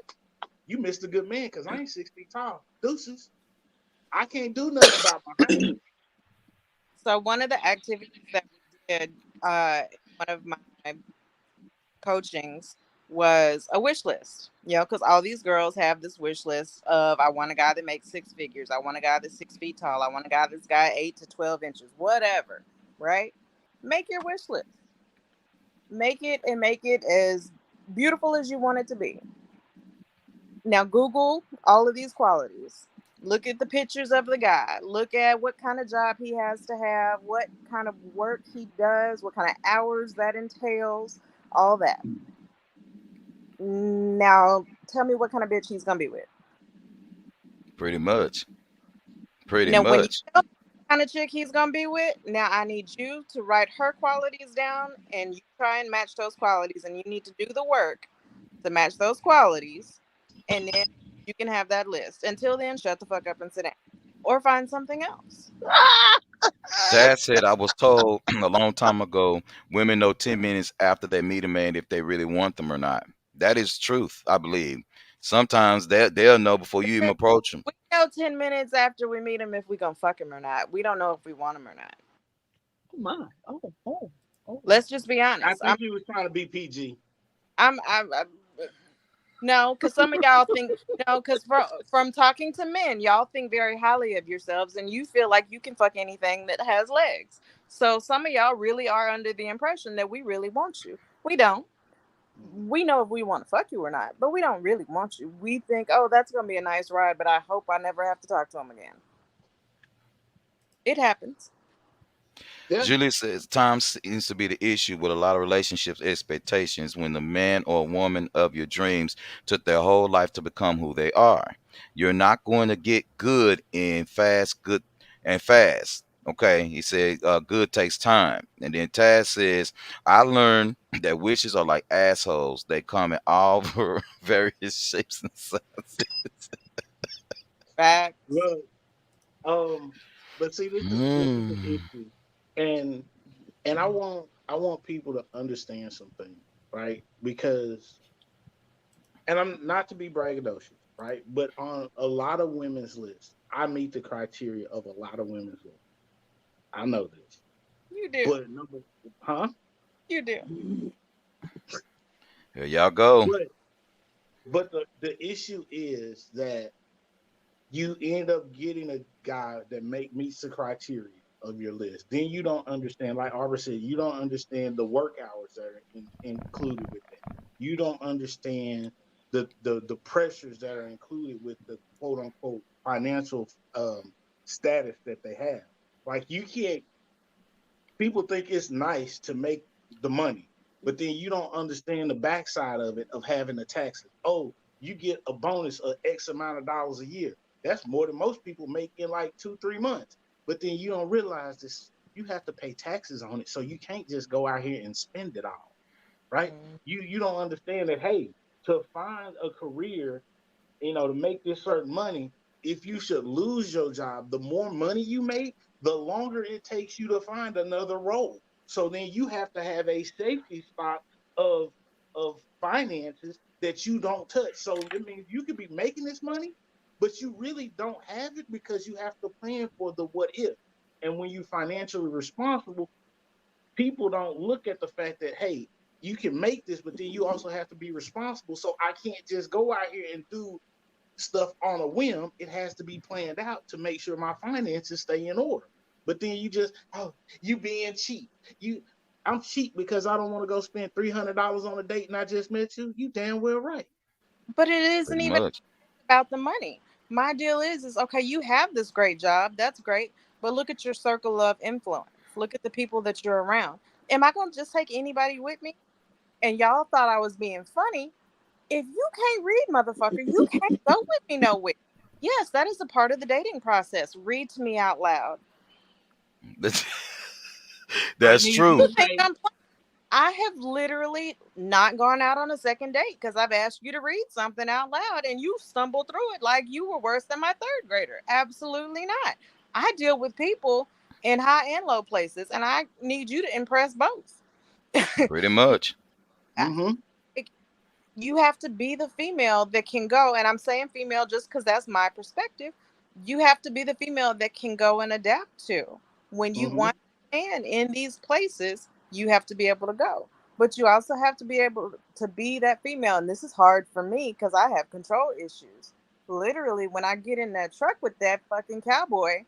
You missed a good man because I ain't 6 feet tall. Deuces. I can't do nothing about my height. So one of the activities that we did in one of my coachings was a wish list. Because all these girls have this wish list of I want a guy that makes six figures. I want a guy that's 6 feet tall. I want a guy that's got 8 to 12 inches. Whatever, right? Make your wish list. Make it and make it as beautiful as you want it to be. Now Google all of these qualities. Look at the pictures of the guy. Look at what kind of job he has to have, what kind of work he does, what kind of hours that entails, all that. Now, tell me what kind of bitch he's gonna be with. Pretty much. Pretty Now, when you much. tell me what kind of chick he's gonna be with, now I need you to write her qualities down, and you try and match those qualities, and you need to do the work to match those qualities, and then you can have that list. Until then, shut the fuck up and sit down, or find something else. Dad said I was told a long time ago women know 10 minutes after they meet a man if they really want them or not. That is truth, I believe. Sometimes they'll know before you even approach them. We know 10 minutes after we meet him if we gonna fuck him or not. We don't know if we want him or not. Oh my. Oh. Let's just be I honest. think he was trying to be PG. I'm no, because some of y'all think no, because from talking to men, y'all think very highly of yourselves, and you feel like you can fuck anything that has legs. So some of y'all really are under the impression that we really want you. We don't. We know if we want to fuck you or not, but we don't really want you. We think, oh, that's gonna be a nice ride, but I hope I never have to talk to him again. It happens. Yeah. Julie says time seems to be the issue with a lot of relationships expectations when the man or woman of your dreams took their whole life to become who they are. You're not going to get good in fast, good and fast. Okay, he said, good takes time. And then Taz says, I learned that wishes are like assholes. They come in all various shapes and sizes. Facts. Look, but see, this is the Mm. issue, and I want people to understand something, right? Because, and I'm not to be braggadocious, right? But on a lot of women's lists, I meet the criteria of a lot of women's lists. I know this, You do. but number, huh? You do. Here y'all go. But the issue is that you end up getting a guy that meets the criteria of your list. Then you don't understand, like Arbor said, you don't understand the work hours that are included with that. You don't understand the pressures that are included with the quote unquote financial status that they have. Like you can't. People think it's nice to make the money, but then you don't understand the backside of it of having the taxes. Oh, you get a bonus of X amount of dollars a year. That's more than most people make in like 2, 3 months. But then you don't realize this. You have to pay taxes on it, so you can't just go out here and spend it all, right? Mm. You don't understand that. Hey, to find a career, to make this certain money, if you should lose your job, the more money you make, the longer it takes you to find another role. So then you have to have a safety spot of of finances that you don't touch. So it means you could be making this money, but you really don't have it because you have to plan for the what if. And when you're financially responsible, people don't look at the fact that, hey, you can make this, but then you also have to be responsible. So I can't just go out here and do stuff on a whim. It has to be planned out to make sure my finances stay in order. But then you just, oh, you being cheap. I'm cheap because I don't want to go spend $300 on a date and I just met you. You damn well right. But it isn't Pretty even much. about the money. My deal is okay, you have this great job, that's great, but look at your circle of influence. Look at the people that you're around. Am I gonna just take anybody with me? And y'all thought I was being funny. If you can't read, motherfucker, you can't go with me nowhere. Yes, that is a part of the dating process. Read to me out loud. I That's need you You true. to think say, I'm playing? I have literally not gone out on a second date because I've asked you to read something out loud and you stumbled through it like you were worse than my third grader. Absolutely not. I deal with people in high and low places, and I need you to impress both. Pretty much. mm-hmm, You have to be the female that can go, and I'm saying female just because that's my perspective. You have to be the female that can go and adapt to. When you mm-hmm. want a man in these places, you have to be able to go. But you also have to be able to be that female. And this is hard for me because I have control issues. Literally, when I get in that truck with that fucking cowboy,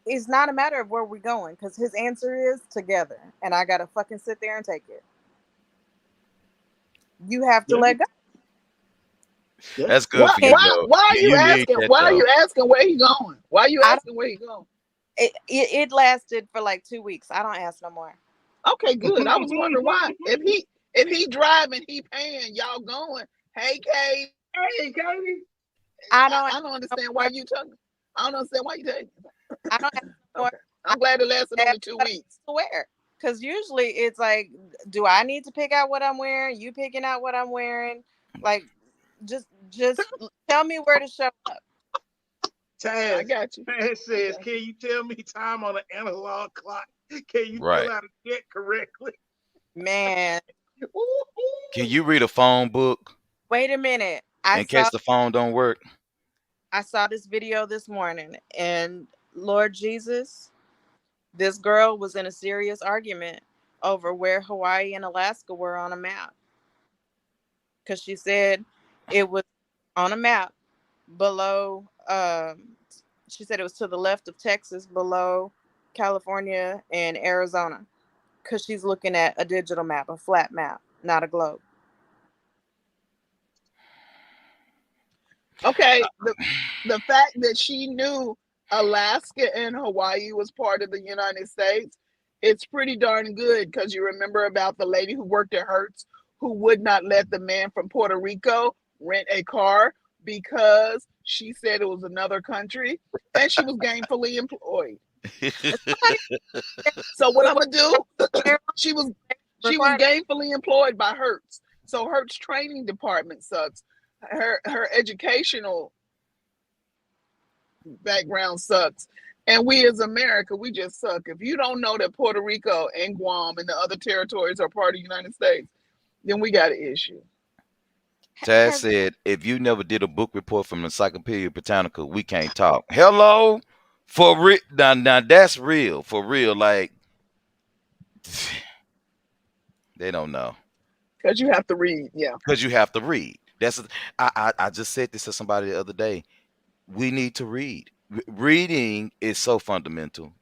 it's not a matter of where we're going because his answer is together. And I got to fucking sit there and take it. You have to Yeah. let go. Yeah. That's good Why for And you why though. why are you You need asking? that Why are though. you asking where he going? Why are you I don't, asking where he going? it lasted for like 2 weeks. I don't ask no more. Okay, good. I was wondering why. If he driving, he paying, y'all going. Hey, Kate, Hey, Katie. I don't ask I don't no understand why more. you talking. I don't understand why you taking. I don't ask no more. Okay, I I'm glad it lasted ask only two what I weeks. to wear. Because usually it's like, do I need to pick out what I'm wearing? You picking out what I'm wearing? Like, just tell me where to show up. I Taz, got you. Taz I says, got can you. you tell me time on an analog clock? Can you fill Right. out a check correctly? Man, Can Ooh, you read a phone book wait a minute. I in case saw the phone don't work? I saw this video this morning, and Lord Jesus, this girl was in a serious argument over where Hawaii and Alaska were on a map, because she said it was on a map below. She said it was to the left of Texas, below California and Arizona, because she's looking at a digital map, a flat map, not a globe. Okay, the fact that she knew Alaska and Hawaii was part of the United States, it's pretty darn good because you remember about the lady who worked at Hertz who would not let the man from Puerto Rico rent a car because she said it was another country and she was gainfully employed. And somebody said So what it I'm was gonna do? their She was she was requirement. gainfully employed by Hertz. So Hertz training department sucks. Her educational background sucks. And we as America, we just suck. If you don't know that Puerto Rico and Guam and the other territories are part of the United States, then we got an issue. Taz Has said, if you never did a book report from Encyclopedia Britannica, we can't talk. Hello? For real. Now that's real. For real. Like, they don't know. Because you have to read. Yeah. Because you have to read. I just said this to somebody the other day. We need to read. Reading is so fundamental.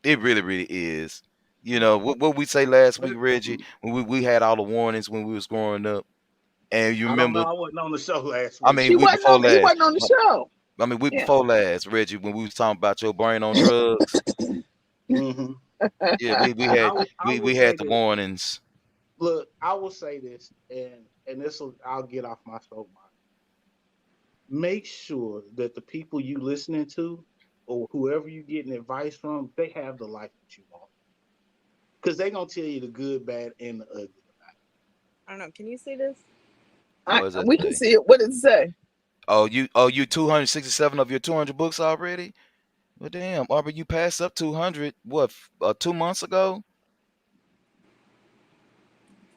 It really, really is. You know, what we say last but week, Reggie, when we had all the warnings when we was growing up. And you I don't know. remember, I wasn't on the show last I week. mean, week before He last. wasn't on the show. I mean, week Yeah. before last, Reggie, when we was talking about your brain on drugs. Hmm. Yeah, we had I will we say had the this. warnings. Look, I will say this, and this will I'll get off my soapbox. Make sure that the people you listening to or whoever you getting advice from, they have the life that you want. Because they gonna tell you the good, bad, and the ugly. I don't know. Can you see this? What does that We can say? see it. What did it say? Oh, you 267 of your 200 books already? Well, damn, Aubrey, you passed up 200. What? 2 months ago?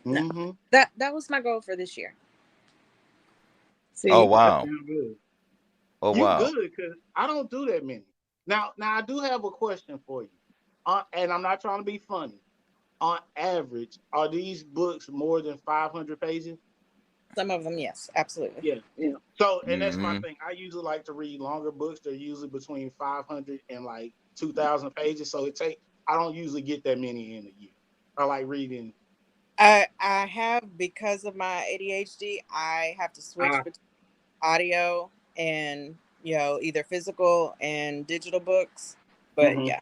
No. Mm-hmm. That was my goal for this year. Oh See, That wow. sounds good. Oh You wow. good because I don't do that many. Now I do have a question for you, and I'm not trying to be funny. On average, are these books more than 500 pages? Some of them, yes, absolutely. Yeah. yeah. So, and that's my Hmm. thing. I usually like to read longer books. They're usually between 500 and like 2,000 pages. So I don't usually get that many in a year. I like reading. I have, because of my ADHD, I have to switch Uh, between audio and, either physical and digital books. But mhm. yeah.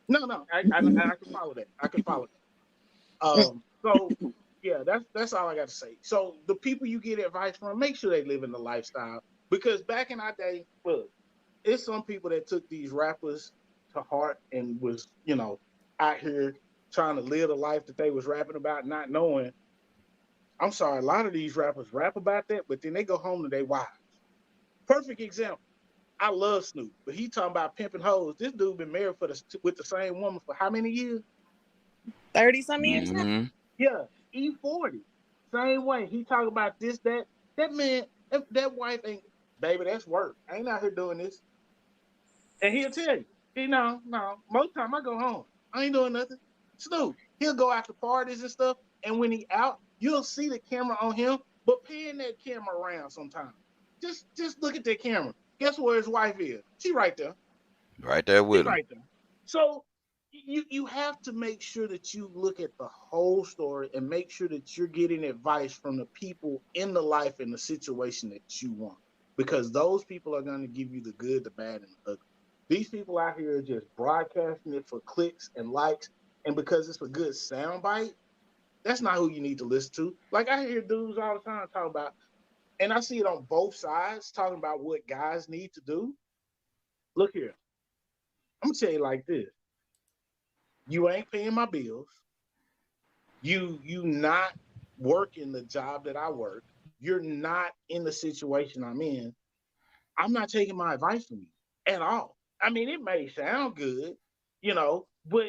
No, I can follow that. I can follow that. So yeah, that's all I got to say. So the people you get advice from, make sure they live in the lifestyle because back in our day, look, it's some people that took these rappers to heart and was, out here trying to live the life that they was rapping about, not knowing. I'm sorry, a lot of these rappers rap about that, but then they go home to their wives. Perfect example. I love Snoop, but he talking about pimping hoes. This dude been married with the same woman for how many years? 30 some years now. Hmm. Yeah, E40. Same way. He talk about this, that. That man, that wife ain't, baby, that's work. I ain't out here doing this. And he'll tell you, no. Most time I go home. I ain't doing nothing. Snoop, he'll go out to parties and stuff. And when he out, you'll see the camera on him, but pan that camera around sometimes. Just look at that camera. Guess where his wife is? She right there. Right there She with him. right there. So you have to make sure that you look at the whole story and make sure that you're getting advice from the people in the life and the situation that you want, because those people are going to give you the good, the bad, and the ugly. These people out here are just broadcasting it for clicks and likes, and because it's a good soundbite, that's not who you need to listen to. Like, I hear dudes all the time talking about, and I see it on both sides talking about what guys need to do. Look here, I'm gonna tell you like this: you ain't paying my bills. You not working the job that I work. You're not in the situation I'm in. I'm not taking my advice from you at all. I mean, it may sound good, but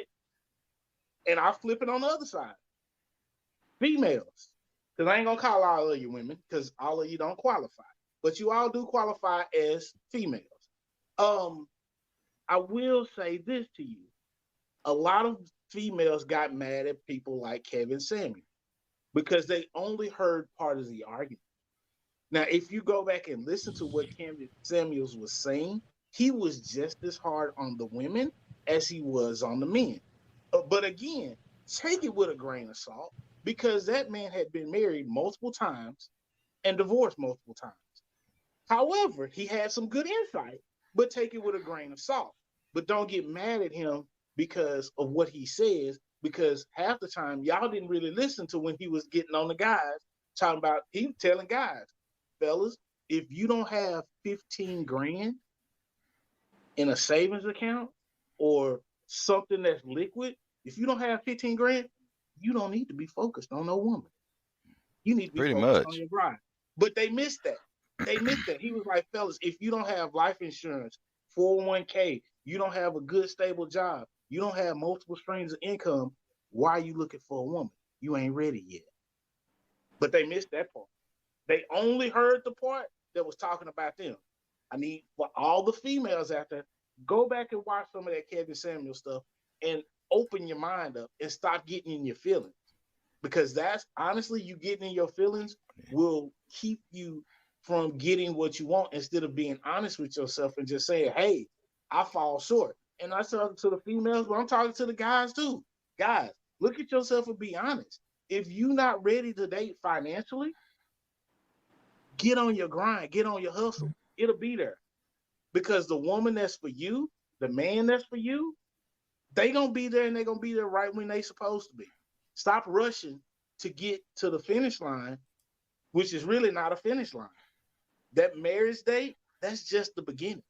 and I flip it on the other side. Females, because I ain't gonna call all of you women, because all of you don't qualify, but you all do qualify as females. Um, I will say this to you: a lot of females got mad at people like Kevin Samuel because they only heard part of the argument. Now, if you go back and listen to what Kevin Samuels was saying, he was just as hard on the women as he was on the men. But again, take it with a grain of salt, because that man had been married multiple times and divorced multiple times. However, he had some good insight, but take it with a grain of salt. But don't get mad at him because of what he says, because half the time y'all didn't really listen to when he was getting on the guys, talking about, he was telling guys, fellas, if you don't have 15 grand in a savings account or something that's liquid, if you don't have 15 grand, you don't need to be focused on no woman. You need to be Pretty focused on much. your grind. But they missed that. They missed that. He was like, fellas, if you don't have life insurance, 401k, you don't have a good, stable job, you don't have multiple streams of income, why are you looking for a woman? You ain't ready yet. But they missed that part. They only heard the part that was talking about them. I need for all the females out there, go back and watch some of that Kevin Samuel stuff and open your mind up and stop getting in your feelings, because that's honestly, you getting in your feelings will keep you from getting what you want, instead of being honest with yourself and just saying, hey, I fall short. And I talk to the females, but I'm talking to the guys too. Guys, look at yourself and be honest. If you're not ready to date financially, get on your grind, get on your hustle. It'll be there. Because the woman that's for you, the man that's for you, they gonna be there, and they gonna be there right when they supposed to be. Stop rushing to get to the finish line, which is really not a finish line. That marriage date, that's just the beginning.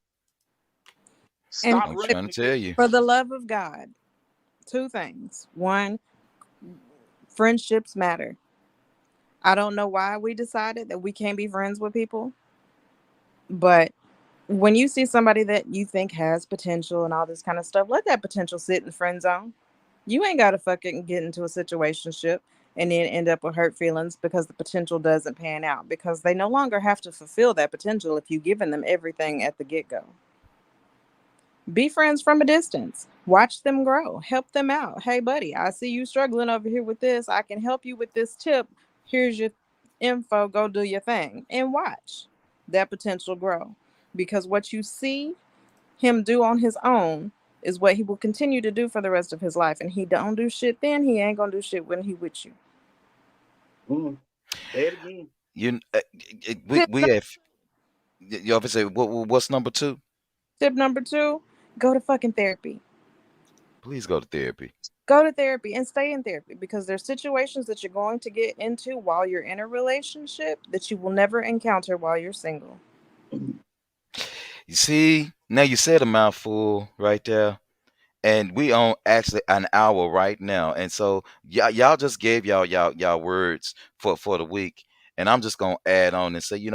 And Stop I'm rushing trying to to get tell there. you. for the love of God, two things. One, friendships matter. I don't know why we decided that we can't be friends with people, but when you see somebody that you think has potential and all this kind of stuff, let that potential sit in the friend zone. You ain't got to fucking get into a situationship and then end up with hurt feelings because the potential doesn't pan out, because they no longer have to fulfill that potential if you've given them everything at the get go. Be friends from a distance. Watch them grow. Help them out. Hey, buddy, I see you struggling over here with this. I can help you with this tip. Here's your info. Go do your thing and watch that potential grow. Because what you see him do on his own is what he will continue to do for the rest of his life. And he don't do shit then, he ain't gonna do shit when he with you. Mm. Say it again. You, Tip, we have. You ever say what's number two? tip number two, go to fucking therapy. Please go to therapy. Go to therapy and stay in therapy, because there's situations that you're going to get into while you're in a relationship that you will never encounter while you're single. You see, now you said a mouthful right there. And we on actually an hour right now, and so y'all just gave y'all words for the week, and I'm just gonna add on and say,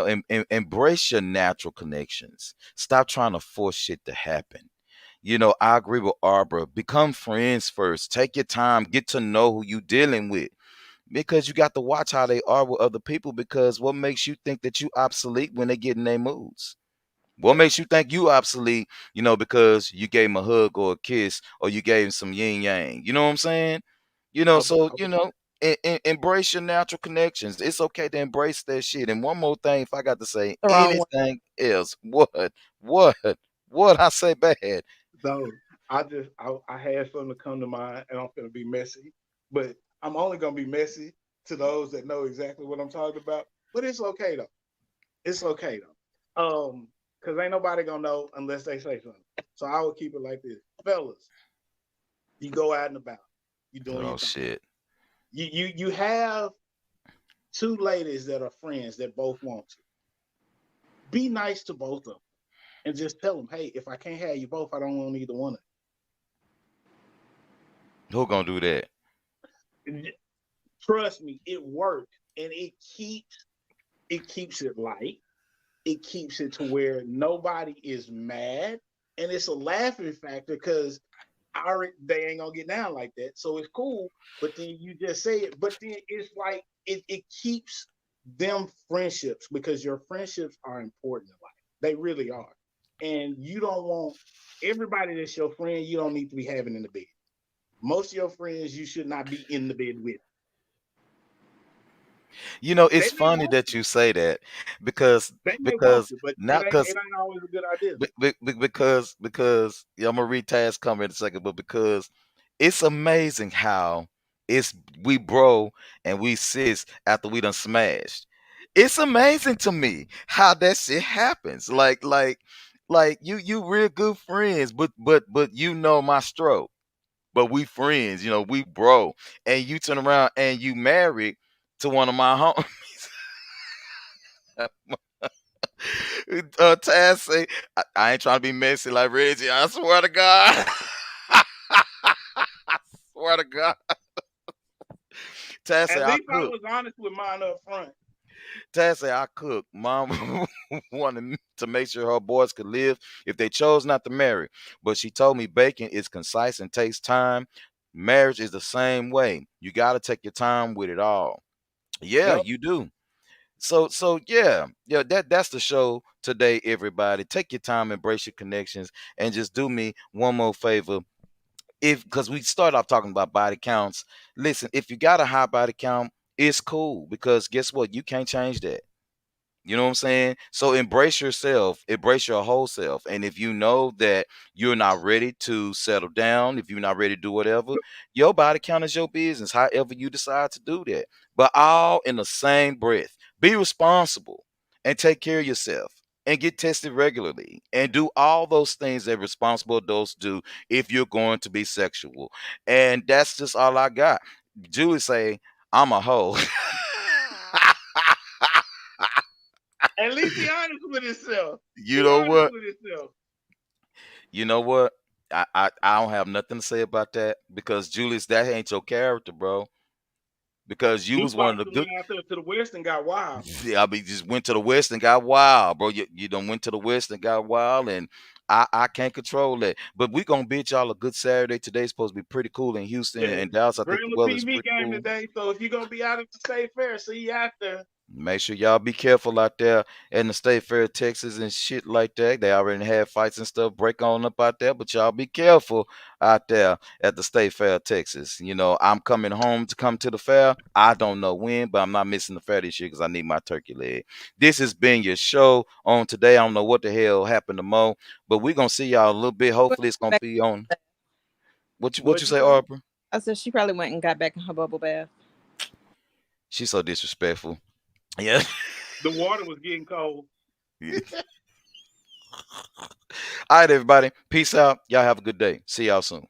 embrace your natural connections. Stop trying to force shit to happen. I agree with Arbor. Become friends first. Take your time. Get to know who you dealing with, because you got to watch how they are with other people. Because what makes you think that you obsolete when they get in their moods? What makes you think you obsolete, because you gave him a hug or a kiss, or you gave him some yin yang? You know what I'm saying? So, embrace your natural connections. It's okay to embrace that shit. And one more thing, if I got to say The wrong way. anything else, what I say bad? No. I had something to come to mind, and I'm gonna be messy, but I'm only gonna be messy to those that know exactly what I'm talking about. But it's okay though. It's okay though. Cause ain't nobody gonna know unless they say something. So I will keep it like this, fellas. You go out and about. You doing your Oh thing. shit. You have two ladies that are friends that both want you. Be nice to both of them and just tell them, hey, if I can't have you both, I don't want either one of Who gonna do that? them. Trust me, it works, and it keeps it light. It keeps it to where nobody is mad, and it's a laughing factor because they ain't gonna get down like that. So it's cool. But then you just say it. But then it's like it keeps them friendships because your friendships are important in life. They really are. And you don't want everybody that's your friend, you don't need to be having in the bed. Most of your friends you should not be in the bed with. You know, They it's may funny want that to. you say that because They may want because to, but not it because ain't always a good idea. because yeah, I'm gonna read Taz comment in a second, but because it's amazing how it's we bro and we sis after we done smashed. It's amazing to me how that shit happens. Like you real good friends, but you know my stroke. But we friends, you know, we bro. And you turn around and you married to one of my homies. Taz say, I ain't trying to be messy like Reggie. I swear to God. I swear to God. Taz say, At I least I cook. was honest with mine up front. Taz say, I cook. Mom wanted to make sure her boys could live if they chose not to marry. But she told me baking is concise and takes time. Marriage is the same way. You got to take your time with it all. Yeah, Yep. you do. So yeah, that's the show today, everybody. Take your time, embrace your connections, and just do me one more favor. If because we start off talking about body counts, listen, if you got a high body count, it's cool because guess what? You can't change that. You know what I'm saying? So embrace yourself, embrace your whole self. And if you know that you're not ready to settle down, if you're not ready to do whatever, your body count is your business, however you decide to do that. But all in the same breath, be responsible and take care of yourself and get tested regularly and do all those things that responsible adults do if you're going to be sexual. And that's just all I got. Julie say, I'm a hoe. At least be honest with himself. You Be know honest what? with himself. You know what? I don't have nothing to say about that because Julius, that ain't your character, bro. Because you You was one of the probably good. went out there to the West and got wild. Yeah, I mean, just went to the West and got wild, bro. You done went to the West and got wild, and I can't control that. But we gonna bid y'all a good Saturday. Today's supposed to be pretty cool in Houston Yeah. and Dallas. I think the Greenville weather's PV pretty game cool. today. So if you're gonna be out at the state fair, see you out there. Make sure y'all be careful out there in the state fair of Texas and shit like that. They already had fights and stuff break on up out there, but y'all be careful out there at the state fair of Texas. You know, I'm coming home to come to the fair. I don't know when, but I'm not missing the fair this year because I need my turkey leg. This has been your show on today. I don't know what the hell happened to Mo, but we're gonna see y'all a little bit. Hopefully, it's gonna Back- be on. What you What'd you say, say? Arbor? I said she probably went and got back in her bubble bath. She's so disrespectful. Yeah. The water was getting cold. All right, everybody. Peace out. Y'all have a good day. See y'all soon.